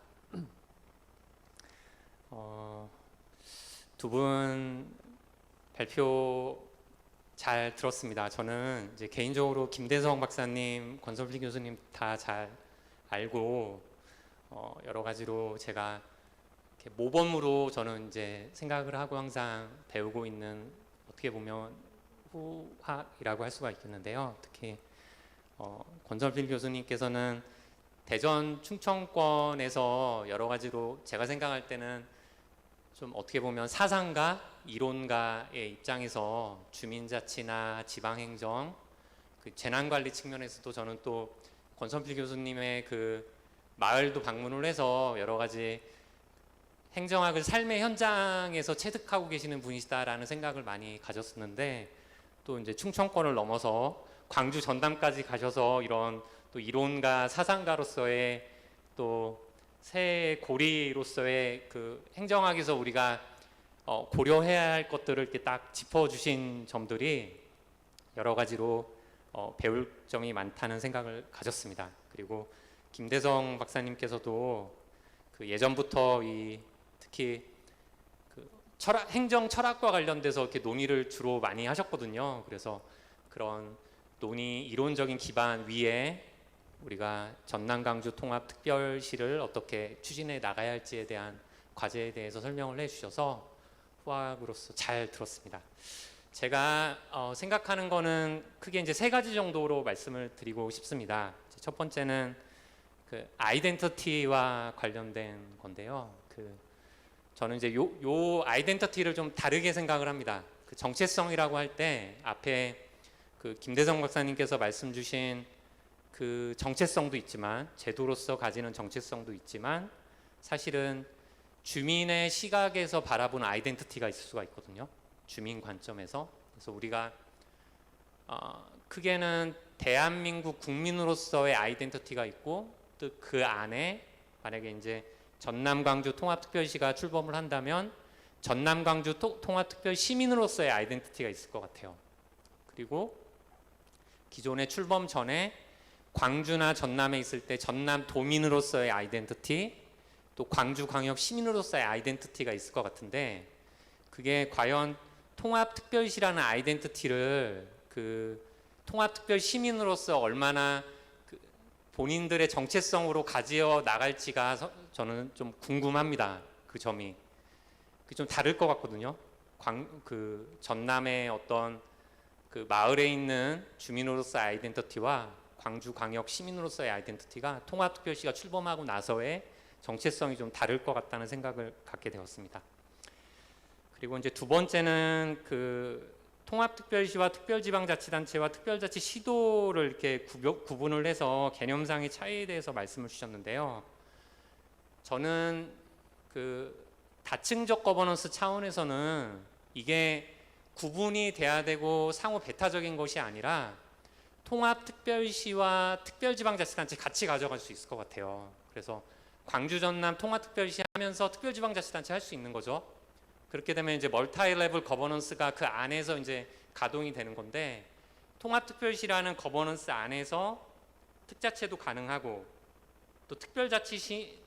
[SPEAKER 4] 두 분 발표 잘 들었습니다. 저는 이제 개인적으로 김대성 박사님, 권선필 교수님 다 잘 알고 여러 가지로 제가 이렇게 모범으로 저는 이제 생각을 하고 항상 배우고 있는, 어떻게 보면 후학이라고 할 수가 있겠는데요. 특히 권선필 교수님께서는 대전 충청권에서 여러 가지로 제가 생각할 때는 좀 어떻게 보면 사상가, 이론가의 입장에서 주민자치나 지방행정, 그 재난관리 측면에서도 저는 또 권선필 교수님의 그 마을도 방문을 해서 여러 가지 행정학을 삶의 현장에서 체득하고 계시는 분이시다라는 생각을 많이 가졌었는데, 또 이제 충청권을 넘어서 광주 전담까지 가셔서 이런 또 이론가, 사상가로서의 또 새 고리로서의 그 행정학에서 우리가 고려해야 할 것들을 이렇게 딱 짚어주신 점들이 여러 가지로 배울 점이 많다는 생각을 가졌습니다. 그리고 김대성 박사님께서도 그 예전부터 특히 그 행정 철학과 관련돼서 이렇게 논의를 주로 많이 하셨거든요. 그래서 그런 논의 이론적인 기반 위에 우리가 전남 광주 통합 특별시를 어떻게 추진해 나가야 할지에 대한 과제에 대해서 설명을 해주셔서 후학으로서 잘 들었습니다. 제가 생각하는 거는 크게 이제 세 가지 정도로 말씀을 드리고 싶습니다. 첫 번째는 그 아이덴티티와 관련된 건데요. 저는 이제 요 아이덴티티를 좀 다르게 생각을 합니다. 그 정체성이라고 할 때 앞에 그 김대성 박사님께서 말씀 주신 그 정체성도 있지만 제도로서 가지는 정체성도 있지만 사실은 주민의 시각에서 바라보는 아이덴티티가 있을 수가 있거든요. 주민 관점에서. 그래서 우리가 크게는 대한민국 국민으로서의 아이덴티티가 있고 또 그 안에 만약에 이제 전남 광주 통합특별시가 출범을 한다면 전남 광주 통합특별 시민으로서의 아이덴티티가 있을 것 같아요. 그리고 기존의 출범 전에 광주나 전남에 있을 때 전남 도민으로서의 아이덴티티, 또 광주광역 시민으로서의 아이덴티티가 있을 것 같은데 그게 과연 통합특별시라는 아이덴티티를 그 통합특별 시민으로서 얼마나 그 본인들의 정체성으로 가지어 나갈지가 저는 좀 궁금합니다. 그 점이 좀 다를 것 같거든요. 그 전남의 어떤 그 마을에 있는 주민으로서의 아이덴티티와 광주광역 시민으로서의 아이덴티티가 통합특별시가 출범하고 나서의 정체성이 좀 다를 것 같다는 생각을 갖게 되었습니다. 그리고 이제 두 번째는 그 통합특별시와 특별지방자치단체와 특별자치시도를 이렇게 구분을 해서 개념상의 차이에 대해서 말씀을 주셨는데요. 저는 그 다층적 거버넌스 차원에서는 이게 구분이 돼야 되고 상호 배타적인 것이 아니라 통합특별시와 특별지방자치단체 같이 가져갈 수 있을 것 같아요. 그래서 광주 전남 통합특별시 하면서 특별지방자치단체 할 수 있는 거죠. 그렇게 되면 이제 멀티 레벨 거버넌스가 그 안에서 이제 가동이 되는 건데 통합특별시라는 거버넌스 안에서 특자체도 가능하고 또 특별자치시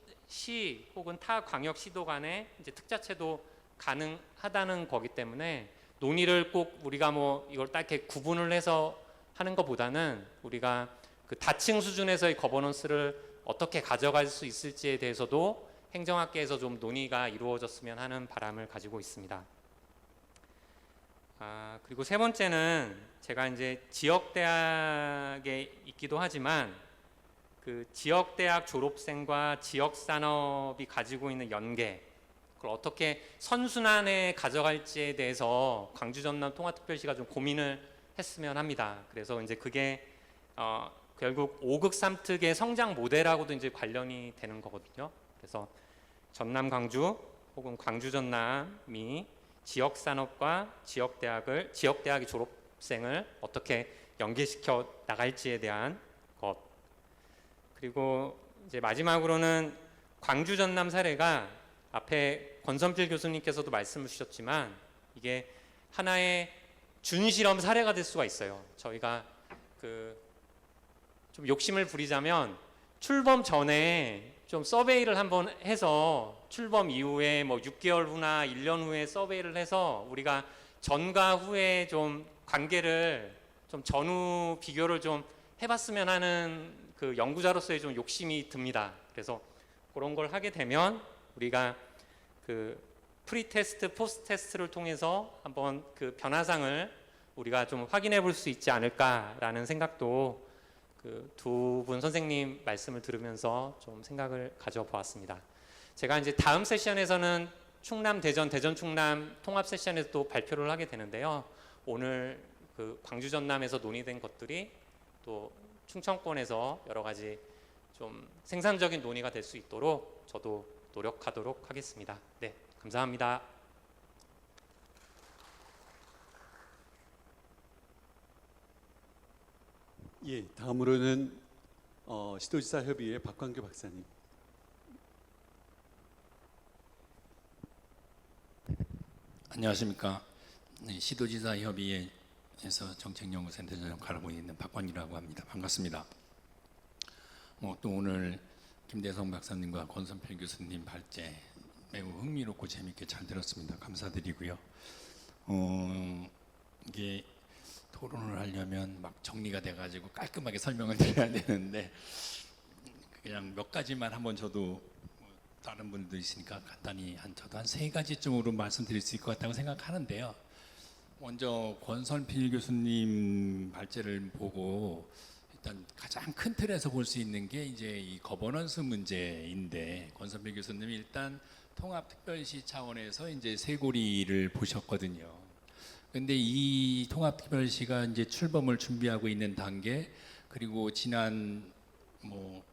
[SPEAKER 4] 혹은 타 광역시도 간에 이제 특자체도 가능하다는 거기 때문에 논의를 꼭 우리가 뭐 이걸 딱 이렇게 구분을 해서 하는 것보다는 우리가 그 다층 수준에서의 거버넌스를 어떻게 가져갈 수 있을지에 대해서도 행정학계에서 좀 논의가 이루어졌으면 하는 바람을 가지고 있습니다. 그리고 세 번째는 제가 이제 지역대학에 있기도 하지만 그 지역대학 졸업생과 지역산업이 가지고 있는 연계 그걸 어떻게 선순환에 가져갈지에 대해서 광주 전남 통합특별시가 좀 고민을 했으면 합니다. 그래서 이제 그게 결국 5극 3특의 성장 모델하고도 이제 관련이 되는 거거든요. 그래서 전남 광주 혹은 광주 전남이 지역 산업과 지역대학의 졸업생을 어떻게 연계시켜 나갈지에 대한 것. 그리고 이제 마지막으로는 광주 전남 사례가 앞에 권선필 교수님께서도 말씀을 주셨지만 이게 하나의 준실험 사례가 될 수가 있어요. 저희가 좀 욕심을 부리자면 출범 전에 좀 서베이를 한번 해서 출범 이후에 뭐 6개월 후나 1년 후에 서베이를 해서 우리가 전과 후에 좀 관계를 좀 전후 비교를 좀 해봤으면 하는 그 연구자로서의 좀 욕심이 듭니다. 그래서 그런 걸 하게 되면 우리가 그 프리 테스트, 포스트 테스트를 통해서 한번 그 변화상을 우리가 좀 확인해 볼 수 있지 않을까라는 생각도 그 두 분 선생님 말씀을 들으면서 좀 생각을 가져보았습니다. 제가 이제 다음 세션에서는 충남, 대전 충남 통합 세션에서 또 발표를 하게 되는데요. 오늘 그 광주 전남에서 논의된 것들이 또 충청권에서 여러 가지 좀 생산적인 논의가 될 수 있도록 저도 노력하도록 하겠습니다. 네, 감사합니다.
[SPEAKER 1] 예, 다음으로는 시도지사 협의회 박광규 박사님.
[SPEAKER 5] 안녕하십니까. 네, 시도지사 협의회에서 정책연구센터 역할을 하고 있는 박광규라고 합니다. 반갑습니다. 또 오늘 김대성 박사님과 권선필 교수님 발제 매우 흥미롭고 재미있게 잘 들었습니다. 감사드리고요. 이게 토론을 하려면 막 정리가 돼가지고 깔끔하게 설명을 드려야 되는데 그냥 몇 가지만 한번 저도 뭐 다른 분도 있으니까 간단히 저도 한 3가지쯤으로 말씀드릴 수 있을 것 같다고 생각하는데요. 먼저 권선필 교수님 발제를 보고 일단 가장 큰 틀에서 볼 수 있는 게 이제 이 거버넌스 문제인데, 권선필 교수님이 일단 통합특별시 차원에서 이제 쇄골이를 보셨거든요. 근데 이 통합특별시가 이제 출범을 준비하고 있는 단계, 그리고 지난 뭐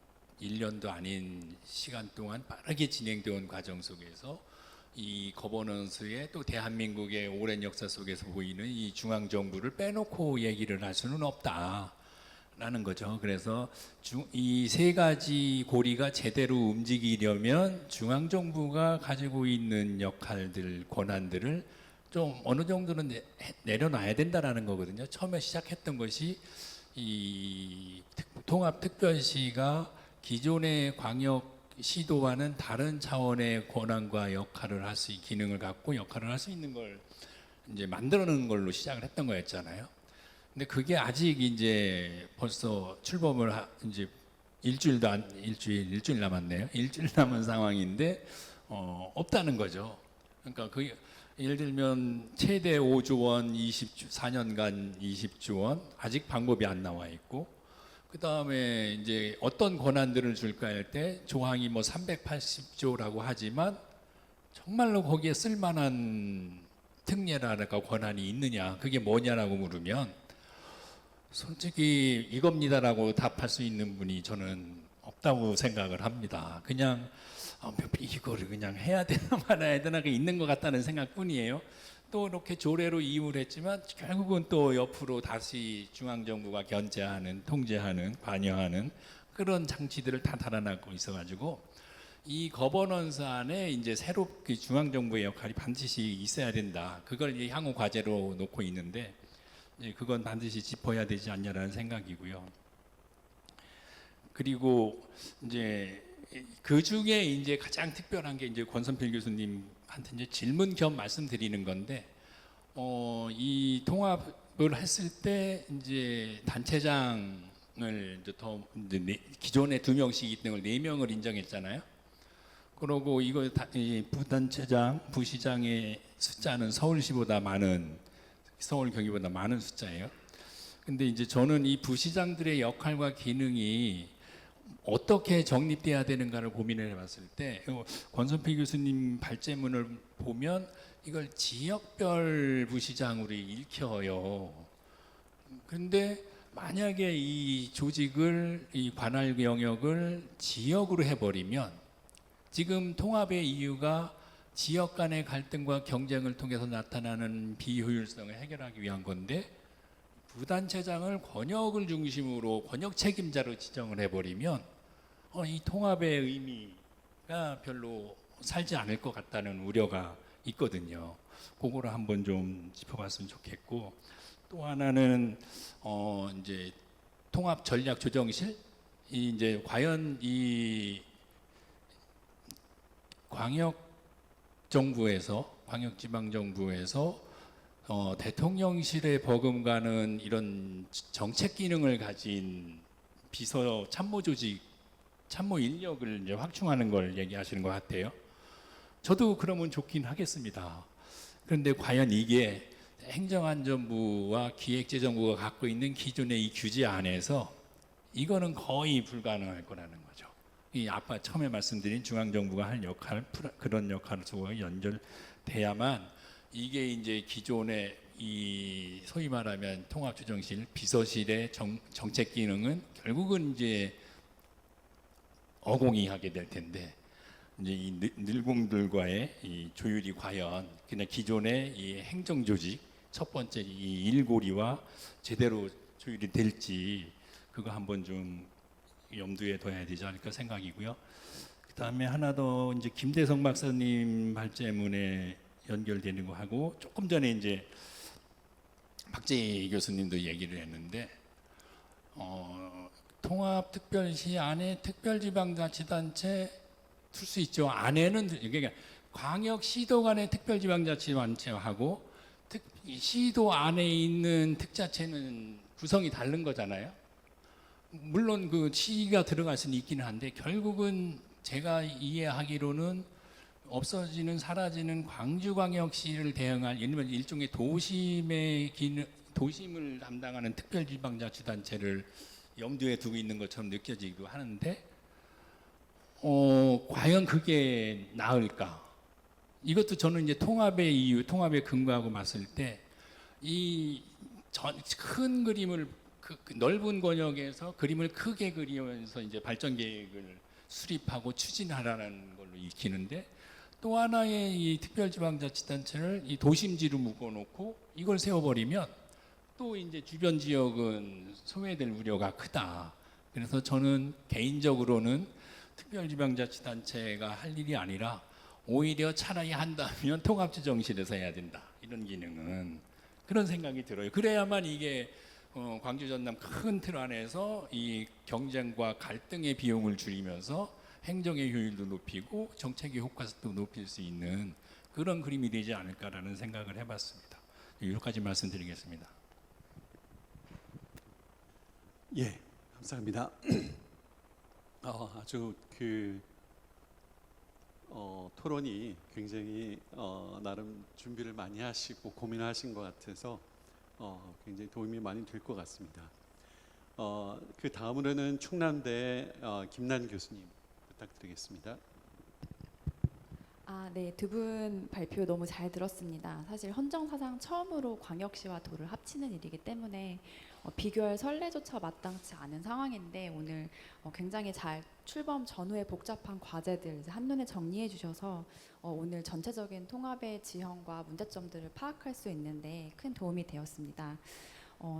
[SPEAKER 5] 1년도 아닌 시간 동안 빠르게 진행되어 온 과정 속에서 이 거버넌스의 또 대한민국의 오랜 역사 속에서 보이는 이 중앙정부를 빼놓고 얘기를 할 수는 없다라는 거죠. 그래서 이 3가지 고리가 제대로 움직이려면 중앙정부가 가지고 있는 역할들, 권한들을 좀 어느 정도는 내려놔야 된다라는 거거든요. 처음에 시작했던 것이 이 통합특별시가 기존의 광역 시도와는 다른 차원의 권한과 역할을 할 수, 기능을 갖고 역할을 할 수 있는 걸 이제 만들어내는 걸로 시작을 했던 거였잖아요. 근데 그게 아직 이제 벌써 출범을 이제 일주일 남았네요. 일주일 남은 상황인데 없다는 거죠. 그러니까 그 예를 들면 최대 5조 원, 4년간 20조 원, 아직 방법이 안 나와 있고, 그 다음에 이제 어떤 권한들을 줄까 할 때 조항이 뭐 380조라고 하지만 정말로 거기에 쓸만한 특례라든가 권한이 있느냐, 그게 뭐냐라고 물으면 솔직히 이겁니다라고 답할 수 있는 분이 저는 없다고 생각을 합니다. 그냥 이거를 그냥 해야 되나 말아야 되나 있는 것 같다는 생각뿐이에요. 또 이렇게 조례로 이임을 했지만 결국은 또 옆으로 다시 중앙정부가 견제하는, 통제하는, 관여하는 그런 장치들을 다 달아나고 있어가지고 이 거버넌스 안에 이제 새롭게 중앙정부의 역할이 반드시 있어야 된다. 그걸 이제 향후 과제로 놓고 있는데 그건 반드시 짚어야 되지 않냐라는 생각이고요. 그리고 이제 그 중에 이제 가장 특별한 게 이제 권선필 교수님한테 이제 질문 겸 말씀드리는 건데, 이 통합을 했을 때 이제 단체장을 이제 더 기존에 2명씩 있던 걸 4명을 인정했잖아요. 그러고 이거 이 부단체장, 부시장의 숫자는 서울시보다 많은, 서울 경기보다 많은 숫자예요. 근데 이제 저는 이 부시장들의 역할과 기능이 어떻게 정립돼야 되는가를 고민을 해봤을 때 권선필 교수님 발제문을 보면 이걸 지역별 부시장으로 읽혀요. 그런데 만약에 이 조직을, 이 관할 영역을 지역으로 해버리면, 지금 통합의 이유가 지역 간의 갈등과 경쟁을 통해서 나타나는 비효율성을 해결하기 위한 건데, 부단체장을 권역을 중심으로 권역 책임자로 지정을 해버리면 이 통합의 의미가 별로 살지 않을 것 같다는 우려가 있거든요. 그거를 한번 좀 짚어봤으면 좋겠고, 또 하나는 이제 통합 전략 조정실, 이제 과연 이 광역 정부에서, 광역지방정부에서 대통령실에 버금가는 이런 정책 기능을 가진 비서 참모 조직, 참모 인력을 이제 확충하는 걸 얘기하시는 것 같아요. 저도 그러면 좋긴 하겠습니다. 그런데 과연 이게 행정안전부와 기획재정부가 갖고 있는 기존의 이 규제 안에서 이거는 거의 불가능할 거라는 거죠. 이 아까 처음에 말씀드린 중앙정부가 할 역할, 그런 역할과 연결돼야만 이게 이제 기존의 이 소위 말하면 통합조정실, 비서실의 정책 기능은 결국은 이제 어공이 하게 될 텐데, 이제 이 늘공들과의 이 조율이 과연 그냥 기존의 이 행정조직 첫 번째 이 일고리와 제대로 조율이 될지, 그거 한번 좀 염두에 둬야 되지 않을까 생각이고요. 그다음에 하나 더 이제 김대성 박사님 발제문에 연결되는 거 하고, 조금 전에 이제 박재희 교수님도 얘기를 했는데, 통합특별시 안에 특별지방자치단체 둘 수 있죠. 안에는 그러니까 광역시도 간의 특별지방자치단체하고 이 시도 안에 있는 특자체는 구성이 다른 거잖아요. 물론 그 시가 들어갈 수는 있기는 한데 결국은 제가 이해하기로는 없어지는 사라지는 광주광역시를 대응할 예를 들면 일종의 도심의 도심을 담당하는 특별지방자치단체를 염두에 두고 있는 것처럼 느껴지기도 하는데 과연 그게 나을까? 이것도 저는 이제 통합의 이유, 통합의 근거하고 봤을 때 이 큰 그림을 그 넓은 권역에서 그림을 크게 그리면서 이제 발전 계획을 수립하고 추진하라는 걸로 익히는데 또 하나의 이 특별지방자치단체를 이 도심지로 묶어놓고 이걸 세워버리면 또 이제 주변 지역은 소외될 우려가 크다. 그래서 저는 개인적으로는 특별지방자치단체가 할 일이 아니라 오히려 차라리 한다면 통합지정실에서 해야 된다. 이런 기능은 그런 생각이 들어요. 그래야만 이게 광주 전남 큰 틀 안에서 이 경쟁과 갈등의 비용을 줄이면서 행정의 효율도 높이고 정책의 효과도 높일 수 있는 그런 그림이 되지 않을까라는 생각을 해봤습니다. 여기까지 말씀드리겠습니다.
[SPEAKER 1] 예, 감사합니다. 아주 토론이 굉장히 나름 준비를 많이 하시고 고민하신 것 같아서 굉장히 도움이 많이 될 것 같습니다. 그 다음으로는 충남대 김난 교수님 부탁드리겠습니다.
[SPEAKER 6] 네, 두 분 발표 너무 잘 들었습니다. 사실 헌정사상 처음으로 광역시와 도를 합치는 일이기 때문에 비교할 선례조차 마땅치 않은 상황인데 오늘 굉장히 잘 출범 전후의 복잡한 과제들 이제 한눈에 정리해 주셔서 오늘 전체적인 통합의 지형과 문제점들을 파악할 수 있는데 큰 도움이 되었습니다.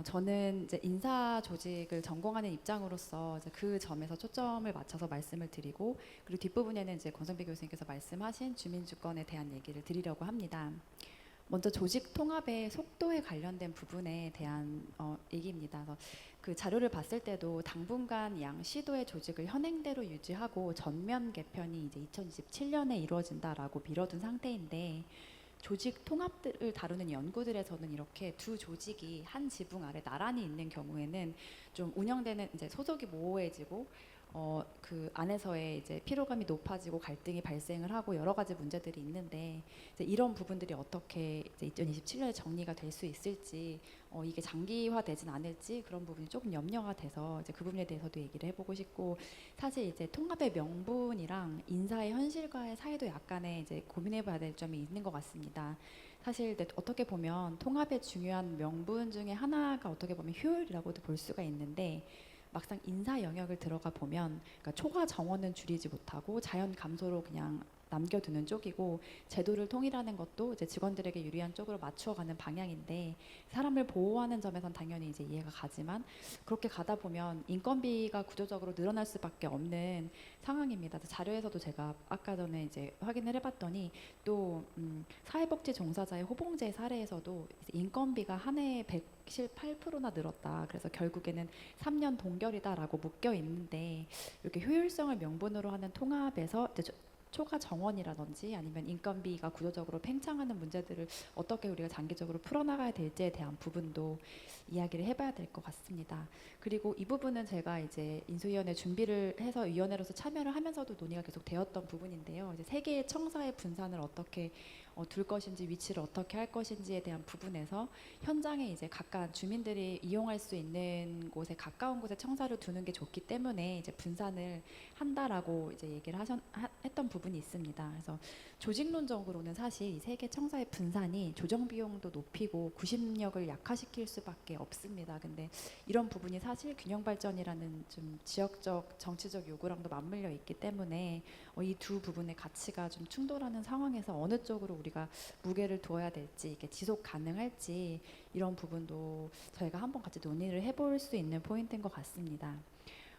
[SPEAKER 6] 저는 이제 인사 조직을 전공하는 입장으로서 이제 그 점에서 초점을 맞춰서 말씀을 드리고 그리고 뒷부분에는 이제 권성배 교수님께서 말씀하신 주민주권에 대한 얘기를 드리려고 합니다. 먼저 조직 통합의 속도에 관련된 부분에 대한 얘기입니다. 그래서 그 자료를 봤을 때도 당분간 양 시도의 조직을 현행대로 유지하고 전면 개편이 이제 2027년에 이루어진다라고 미뤄둔 상태인데 조직 통합을 다루는 연구들에서는 이렇게 두 조직이 한 지붕 아래 나란히 있는 경우에는 좀 운영되는 이제 소속이 모호해지고 그 안에서의 이제 피로감이 높아지고 갈등이 발생을 하고 여러 가지 문제들이 있는데 이제 이런 부분들이 어떻게 이제 2027년에 정리가 될 수 있을지 이게 장기화되진 않을지 그런 부분이 조금 염려가 돼서 이제 그 부분에 대해서도 얘기를 해보고 싶고 사실 이제 통합의 명분이랑 인사의 현실과의 사이도 약간의 이제 고민해봐야 될 점이 있는 것 같습니다. 사실 어떻게 보면 통합의 중요한 명분 중에 하나가 어떻게 보면 효율이라고도 볼 수가 있는데 막상 인사 영역을 들어가 보면 그러니까 초과 정원은 줄이지 못하고 자연 감소로 그냥 남겨두는 쪽이고 제도를 통일하는 것도 이제 직원들에게 유리한 쪽으로 맞추어가는 방향인데 사람을 보호하는 점에선 당연히 이제 이해가 가지만 그렇게 가다 보면 인건비가 구조적으로 늘어날 수밖에 없는 상황입니다. 자료에서도 제가 아까 전에 이제 확인을 해봤더니 또 사회복지 종사자의 호봉제 사례에서도 인건비가 한 해에 118%나 늘었다. 그래서 결국에는 3년 동결이다라고 묶여 있는데 이렇게 효율성을 명분으로 하는 통합에서 이제 초과 정원이라든지 아니면 인건비가 구조적으로 팽창하는 문제들을 어떻게 우리가 장기적으로 풀어나가야 될지에 대한 부분도 이야기를 해봐야 될 것 같습니다. 그리고 이 부분은 제가 이제 인수위원회 준비를 해서 위원회로서 참여를 하면서도 논의가 계속 되었던 부분인데요. 이제 세 개의 청사의 분산을 어떻게 둘 것인지 위치를 어떻게 할 것인지에 대한 부분에서 현장에 이제 가까운 주민들이 이용할 수 있는 곳에 가까운 곳에 청사를 두는 게 좋기 때문에 이제 분산을 한다라고 이제 얘기를 했던 부분이 있습니다. 그래서 조직론적으로는 사실 이 세 개 청사의 분산이 조정 비용도 높이고 구심력을 약화시킬 수밖에 없습니다. 근데 이런 부분이 사실 균형 발전이라는 좀 지역적 정치적 요구랑도 맞물려 있기 때문에 이 두 부분의 가치가 좀 충돌하는 상황에서 어느 쪽으로 우리가 무게를 두어야 될지 이게 지속 가능할지 이런 부분도 저희가 한번 같이 논의를 해볼 수 있는 포인트인 것 같습니다.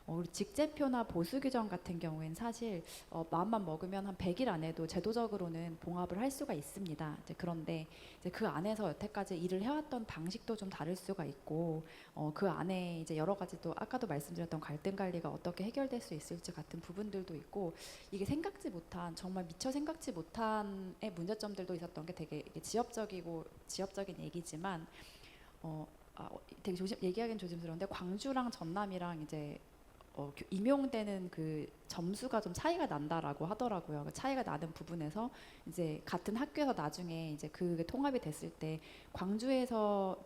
[SPEAKER 6] 우리 직제표나 보수 규정 같은 경우에는 사실 마음만 먹으면 한 100일 안에도 제도적으로는 봉합을 할 수가 있습니다. 이제 그런데 이제 그 안에서 여태까지 일을 해왔던 방식도 좀 다를 수가 있고 그 안에 이제 여러 가지 또 아까도 말씀드렸던 갈등 관리가 어떻게 해결될 수 있을지 같은 부분들도 있고 이게 생각지 못한 정말 미처 생각지 못한의 문제점들도 있었던 게 되게 이게 지역적인 얘기지만 되게 얘기하기는 조심스러운데 광주랑 전남이랑 이제 임용되는 그 점수가 좀 차이가 난다라고 하더라고요. 그 차이가 나는 부분에서 이제 같은 학교에서 나중에 이제 그게 통합이 됐을 때 광주에서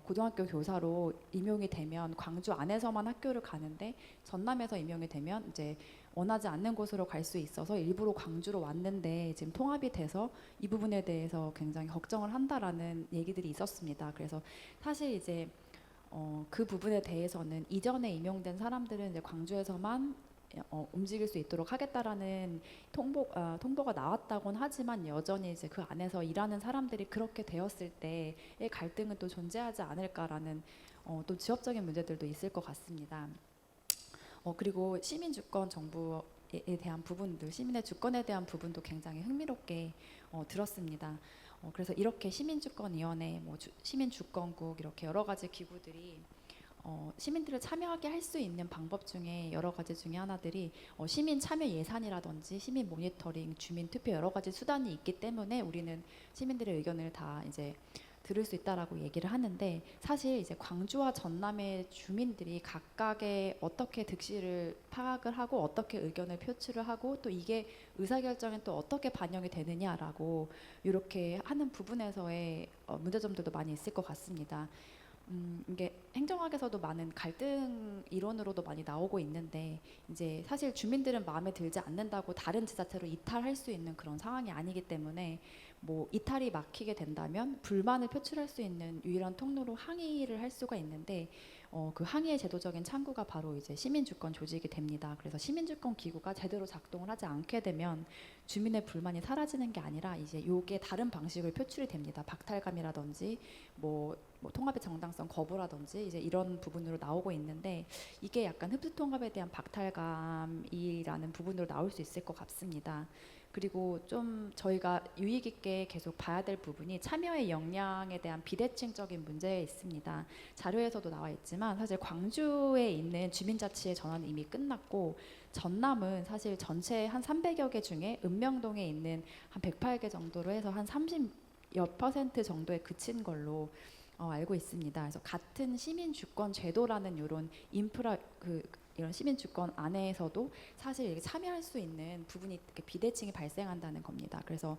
[SPEAKER 6] 고등학교 교사로 임용이 되면 광주 안에서만 학교를 가는데 전남에서 임용이 되면 이제 원하지 않는 곳으로 갈 수 있어서 일부러 광주로 왔는데 지금 통합이 돼서 이 부분에 대해서 굉장히 걱정을 한다라는 얘기들이 있었습니다. 그래서 사실 이제 그 부분에 대해서는 이전에 임용된 사람들은 이제 광주에서만 움직일 수 있도록 하겠다라는 통보가 나왔다고는 하지만 여전히 이제 그 안에서 일하는 사람들이 그렇게 되었을 때의 갈등은 또 존재하지 않을까라는 또 지역적인 문제들도 있을 것 같습니다. 그리고 시민 주권 정부에 대한 부분들, 시민의 주권에 대한 부분도 굉장히 흥미롭게 들었습니다. 그래서 이렇게 시민주권위원회, 시민주권국 이렇게 여러 가지 기구들이 시민들을 참여하게 할 수 있는 방법 중에 여러 가지 중에 하나들이 시민 참여 예산이라든지 시민 모니터링, 주민 투표 여러 가지 수단이 있기 때문에 우리는 시민들의 의견을 다 이제 들을 수 있다라고 얘기를 하는데 사실 이제 광주와 전남의 주민들이 각각의 어떻게 득실을 파악을 하고 어떻게 의견을 표출을 하고 또 이게 의사결정에 또 어떻게 반영이 되느냐라고 이렇게 하는 부분에서의 문제점들도 많이 있을 것 같습니다. 이게 행정학에서도 많은 갈등 이론으로도 많이 나오고 있는데 이제 사실 주민들은 마음에 들지 않는다고 다른 지자체로 이탈할 수 있는 그런 상황이 아니기 때문에 뭐 이탈이 막히게 된다면 불만을 표출할 수 있는 유일한 통로로 항의를 할 수가 있는데 그 항의의 제도적인 창구가 바로 이제 시민주권 조직이 됩니다. 그래서 시민주권 기구가 제대로 작동을 하지 않게 되면 주민의 불만이 사라지는 게 아니라 이제 요게 다른 방식으로 표출이 됩니다. 박탈감이라든지 뭐 통합의 정당성 거부라든지 이제 이런 부분으로 나오고 있는데 이게 약간 흡수 통합에 대한 박탈감이라는 부분으로 나올 수 있을 것 같습니다. 그리고 좀 저희가 유의 깊게 계속 봐야 될 부분이 참여의 역량에 대한 비대칭적인 문제에 있습니다. 자료에서도 나와 있지만 사실 광주에 있는 주민자치의 전환은 이미 끝났고 전남은 사실 전체 한 300여 개 중에 읍명동에 있는 한 108개 정도로 해서 한 30여 % 정도에 그친 걸로 알고 있습니다. 그래서 같은 시민주권 제도라는 이런 인프라 이런 시민주권 안에서도 사실 이렇게 참여할 수 있는 부분이 이렇게 비대칭이 발생한다는 겁니다. 그래서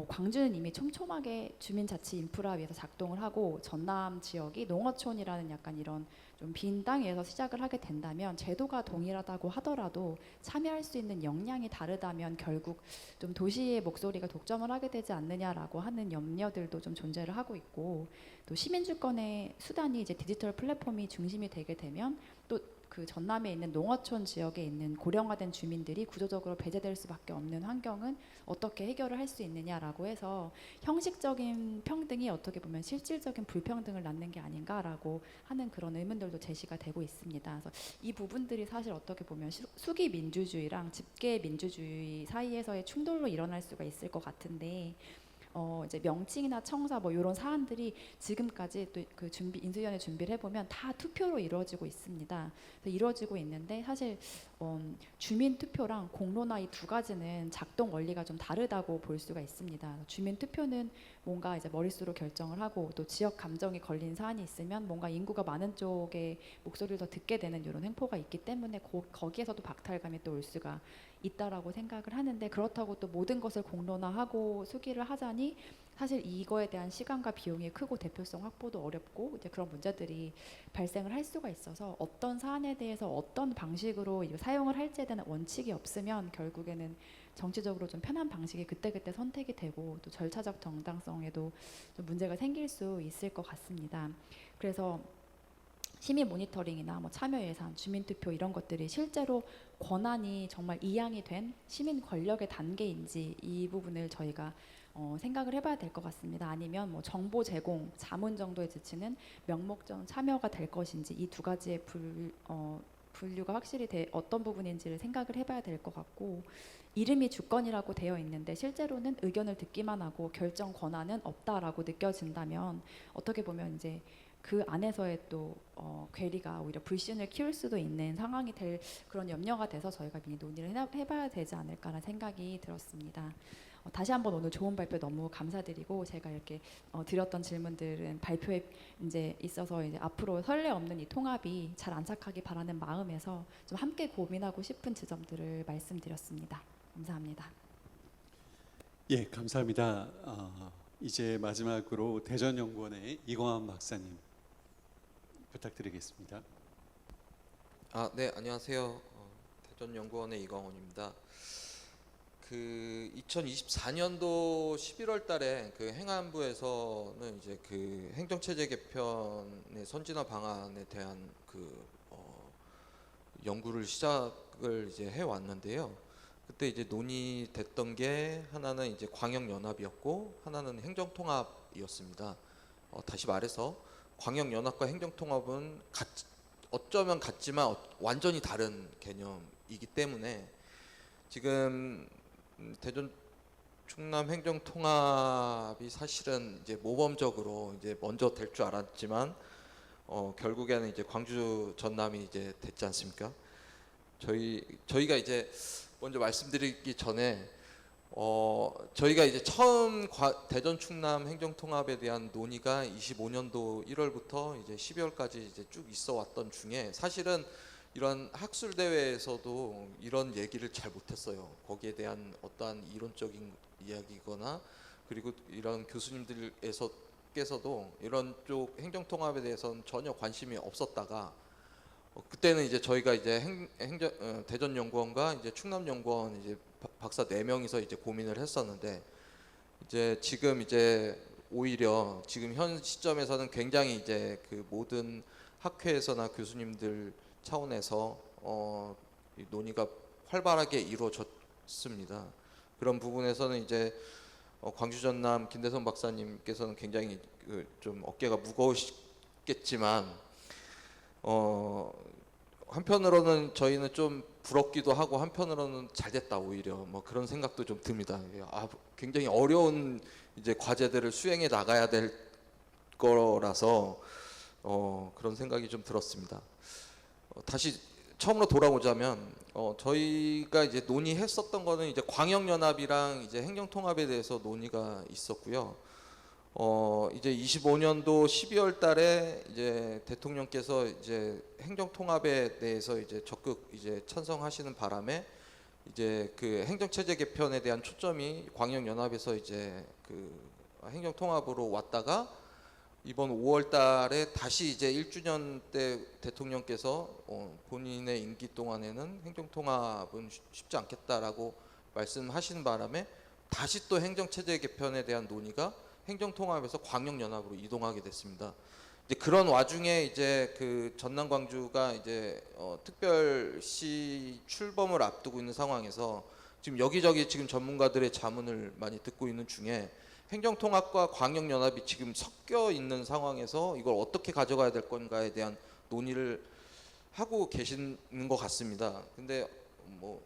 [SPEAKER 6] 광주는 이미 촘촘하게 주민자치 인프라 위에서 작동을 하고 전남 지역이 농어촌이라는 약간 이런 좀 빈 땅에서 시작을 하게 된다면 제도가 동일하다고 하더라도 참여할 수 있는 역량이 다르다면 결국 좀 도시의 목소리가 독점을 하게 되지 않느냐라고 하는 염려들도 좀 존재를 하고 있고 또 시민주권의 수단이 이제 디지털 플랫폼이 중심이 되게 되면 또 그 전남에 있는 농어촌 지역에 있는 고령화된 주민들이 구조적으로 배제될 수밖에 없는 환경은 어떻게 해결을 할 수 있느냐라고 해서 형식적인 평등이 어떻게 보면 실질적인 불평등을 낳는 게 아닌가라고 하는 그런 의문들도 제시가 되고 있습니다. 그래서 이 부분들이 사실 어떻게 보면 수기 민주주의랑 집계 민주주의 사이에서의 충돌로 일어날 수가 있을 것 같은데 이제 명칭이나 청사 뭐 이런 사안들이 지금까지 또 그 인수위원회 준비를 해보면 다 투표로 이루어지고 있습니다. 그래서 이루어지고 있는데 사실 주민 투표랑 공론화 이 두 가지는 작동 원리가 좀 다르다고 볼 수가 있습니다. 주민 투표는 뭔가 이제 머릿수로 결정을 하고 또 지역 감정이 걸린 사안이 있으면 뭔가 인구가 많은 쪽의 목소리를 더 듣게 되는 이런 횡포가 있기 때문에 거기에서도 박탈감이 또 올 수가 있다라고 생각을 하는데 그렇다고 또 모든 것을 공론화하고 수기를 하자니 사실 이거에 대한 시간과 비용이 크고 대표성 확보도 어렵고 이제 그런 문제들이 발생을 할 수가 있어서 어떤 사안에 대해서 어떤 방식으로 사용을 할지에 대한 원칙이 없으면 결국에는 정치적으로 좀 편한 방식이 그때그때 선택이 되고 또 절차적 정당성에도 좀 문제가 생길 수 있을 것 같습니다. 그래서 시민 모니터링이나 뭐 참여 예산, 주민 투표 이런 것들이 실제로 권한이 정말 이양이 된 시민 권력의 단계인지 이 부분을 저희가 생각을 해봐야 될 것 같습니다. 아니면 뭐 정보 제공, 자문 정도에 지치는 명목적 참여가 될 것인지 이 두 가지의 분류가 확실히 어떤 부분인지를 생각을 해봐야 될 것 같고, 이름이 주권이라고 되어 있는데 실제로는 의견을 듣기만 하고 결정 권한은 없다라고 느껴진다면 어떻게 보면 이제 그 안에서의 또 괴리가 오히려 불신을 키울 수도 있는 상황이 될 그런 염려가 돼서 저희가 미리 논의를 해봐야 되지 않을까라는 생각이 들었습니다. 다시 한번 오늘 좋은 발표 너무 감사드리고, 제가 이렇게 드렸던 질문들은 발표에 이제 있어서 이제 앞으로 선례 없는 이 통합이 잘 안착하기 바라는 마음에서 좀 함께 고민하고 싶은 지점들을 말씀드렸습니다. 감사합니다.
[SPEAKER 1] 예, 감사합니다. 이제 마지막으로 대전연구원의 이광환 박사님 부탁드리겠습니다.
[SPEAKER 7] 네, 안녕하세요. 대전연구원의 이광원입니다. 그 2024년도 11월 달에 그 행안부에서는 이제 그 행정체제 개편의 선진화 방안에 대한 그 연구를 시작을 이제 해 왔는데요. 그때 이제 논의됐던 게 하나는 이제 광역연합이었고 하나는 행정통합이었습니다. 다시 말해서 광역연합과 행정통합은 어쩌면 같지만 완전히 다른 개념이기 때문에 지금 대전 충남 행정통합이 사실은 이제 모범적으로 이제 먼저 될 줄 알았지만 결국에는 이제 광주 전남이 이제 됐지 않습니까? 저희가 이제 먼저 말씀드리기 전에 저희가 이제 처음 대전 충남 행정통합에 대한 논의가 25년도 1월부터 이제 12월까지 이제 쭉 있어 왔던 중에 사실은 이런 학술 대회에서도 이런 얘기를 잘 못했어요. 거기에 대한 어떠한 이론적인 이야기거나 그리고 이런 교수님들께서도 이런 쪽 행정통합에 대해서는 전혀 관심이 없었다가 그때는 이제 저희가 이제 대전연구원과 이제 충남연구원 이제 박사 4명이서 이제 고민을 했었는데 이제 지금 이제 오히려 지금 현 시점에서는 굉장히 이제 그 모든 학회에서나 교수님들 차원에서 이 논의가 활발하게 이루어졌습니다. 그런 부분에서는 이제 광주 전남 김대성 박사님께서는 굉장히 좀 어깨가 무거우시겠지만 한편으로는 저희는 좀 부럽기도 하고 한편으로는 잘 됐다 오히려 뭐 그런 생각도 좀 듭니다. 굉장히 어려운 이제 과제들을 수행해 나가야 될 거라서 그런 생각이 좀 들었습니다. 다시 처음으로 돌아오자면 저희가 이제 논의했었던 거는 이제 광역연합이랑 이제 행정통합에 대해서 논의가 있었고요. 이제 25년도 12월 달에 이제 대통령께서 이제 행정통합에 대해서 이제 적극 이제 찬성하시는 바람에 이제 그 행정체제 개편에 대한 초점이 광역연합에서 이제 그 행정통합으로 왔다가 이번 5월 달에 다시 이제 1주년 때 대통령께서 본인의 임기 동안에는 행정통합은 쉽지 않겠다라고 말씀하시는 바람에 다시 또 행정체제 개편에 대한 논의가 행정통합에서 광역연합으로 이동하게 됐습니다. 이제 그런 와중에 이제 그 전남 광주가 이제 특별시 출범을 앞두고 있는 상황에서 지금 여기저기 지금 전문가들의 자문을 많이 듣고 있는 중에 행정통합과 광역연합이 지금 섞여 있는 상황에서 이걸 어떻게 가져가야 될 건가에 대한 논의를 하고 계시는 것 같습니다. 근데 뭐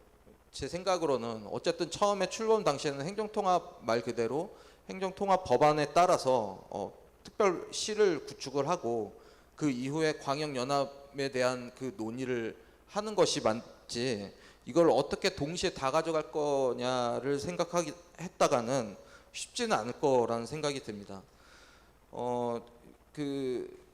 [SPEAKER 7] 제 생각으로는 어쨌든 처음에 출범 당시에는 행정통합 말 그대로 행정통합 법안에 따라서 특별시를 구축을 하고 그 이후에 광역연합에 대한 그 논의를 하는 것이 맞지 이걸 어떻게 동시에 다 가져갈 거냐를 했다가는 쉽지는 않을 거라는 생각이 듭니다.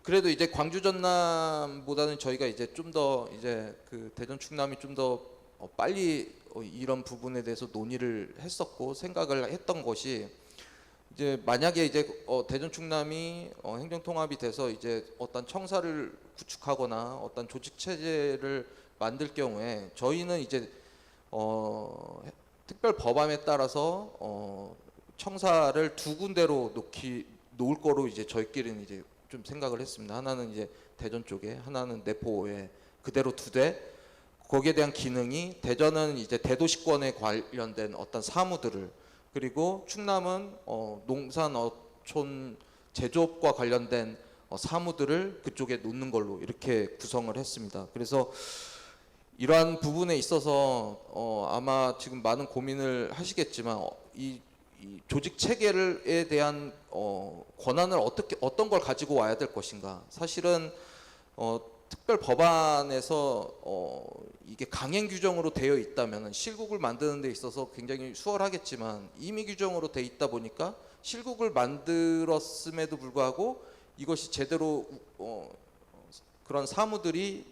[SPEAKER 7] 그래도 이제 광주 전남보다는 저희가 이제 좀 더 이제 그 대전 충남이 좀 더 빨리 이런 부분에 대해서 논의를 했었고 생각을 했던 것이 이제 만약에 이제 대전 충남이 행정통합이 돼서 이제 어떤 청사를 구축하거나 어떤 조직 체제를 만들 경우에 저희는 이제 특별 법안에 따라서 청사를 2군데로 놓을 거로 이제 저희끼리는 이제 좀 생각을 했습니다. 하나는 이제 대전 쪽에, 하나는 내포에 그대로 2대. 거기에 대한 기능이 대전은 이제 대도시권에 관련된 어떤 사무들을 그리고 충남은 농산 어촌 제조업과 관련된 사무들을 그쪽에 놓는 걸로 이렇게 구성을 했습니다. 그래서 이러한 부분에 있어서 아마 지금 많은 고민을 하시겠지만 이 조직 체계에 대한 권한을 어떤 걸 가지고 와야 될 것인가. 사실은 특별 법안에서 이게 강행 규정으로 되어 있다면 실국을 만드는 데 있어서 굉장히 수월하겠지만 임의 규정으로 되어 있다 보니까 실국을 만들었음에도 불구하고 이것이 제대로 그런 사무들이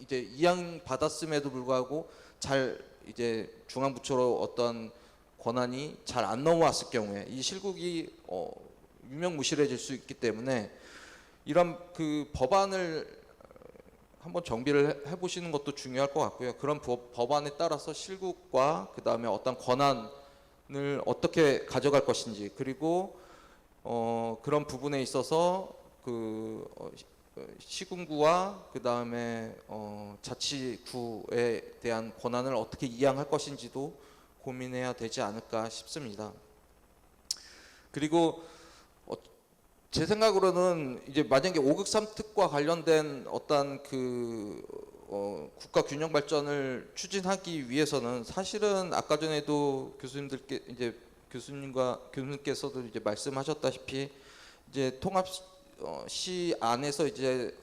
[SPEAKER 7] 이제 이양 받았음에도 불구하고 잘 이제 중앙부처로 어떤 권한이 잘 안 넘어왔을 경우에 이 실국이 유명무실해질 수 있기 때문에 이런 그 법안을 한번 정비를 해보시는 것도 중요할 것 같고요. 그런 법안에 따라서 실국과 그 다음에 어떤 권한을 어떻게 가져갈 것인지, 그리고 그런 부분에 있어서 그 시군구와 그 다음에 자치구에 대한 권한을 어떻게 이양할 것인지도 고민해야 되지 않을까 싶습니다. 그리고 제 생각으로는 이제 만약에 5급 3특과 관련된 어떤 그 국가 균형 발전을 추진하기 위해서는 사실은 아까 전에도 교수님께서도 이제 말씀하셨다시피 이제 통합시 안에서 이제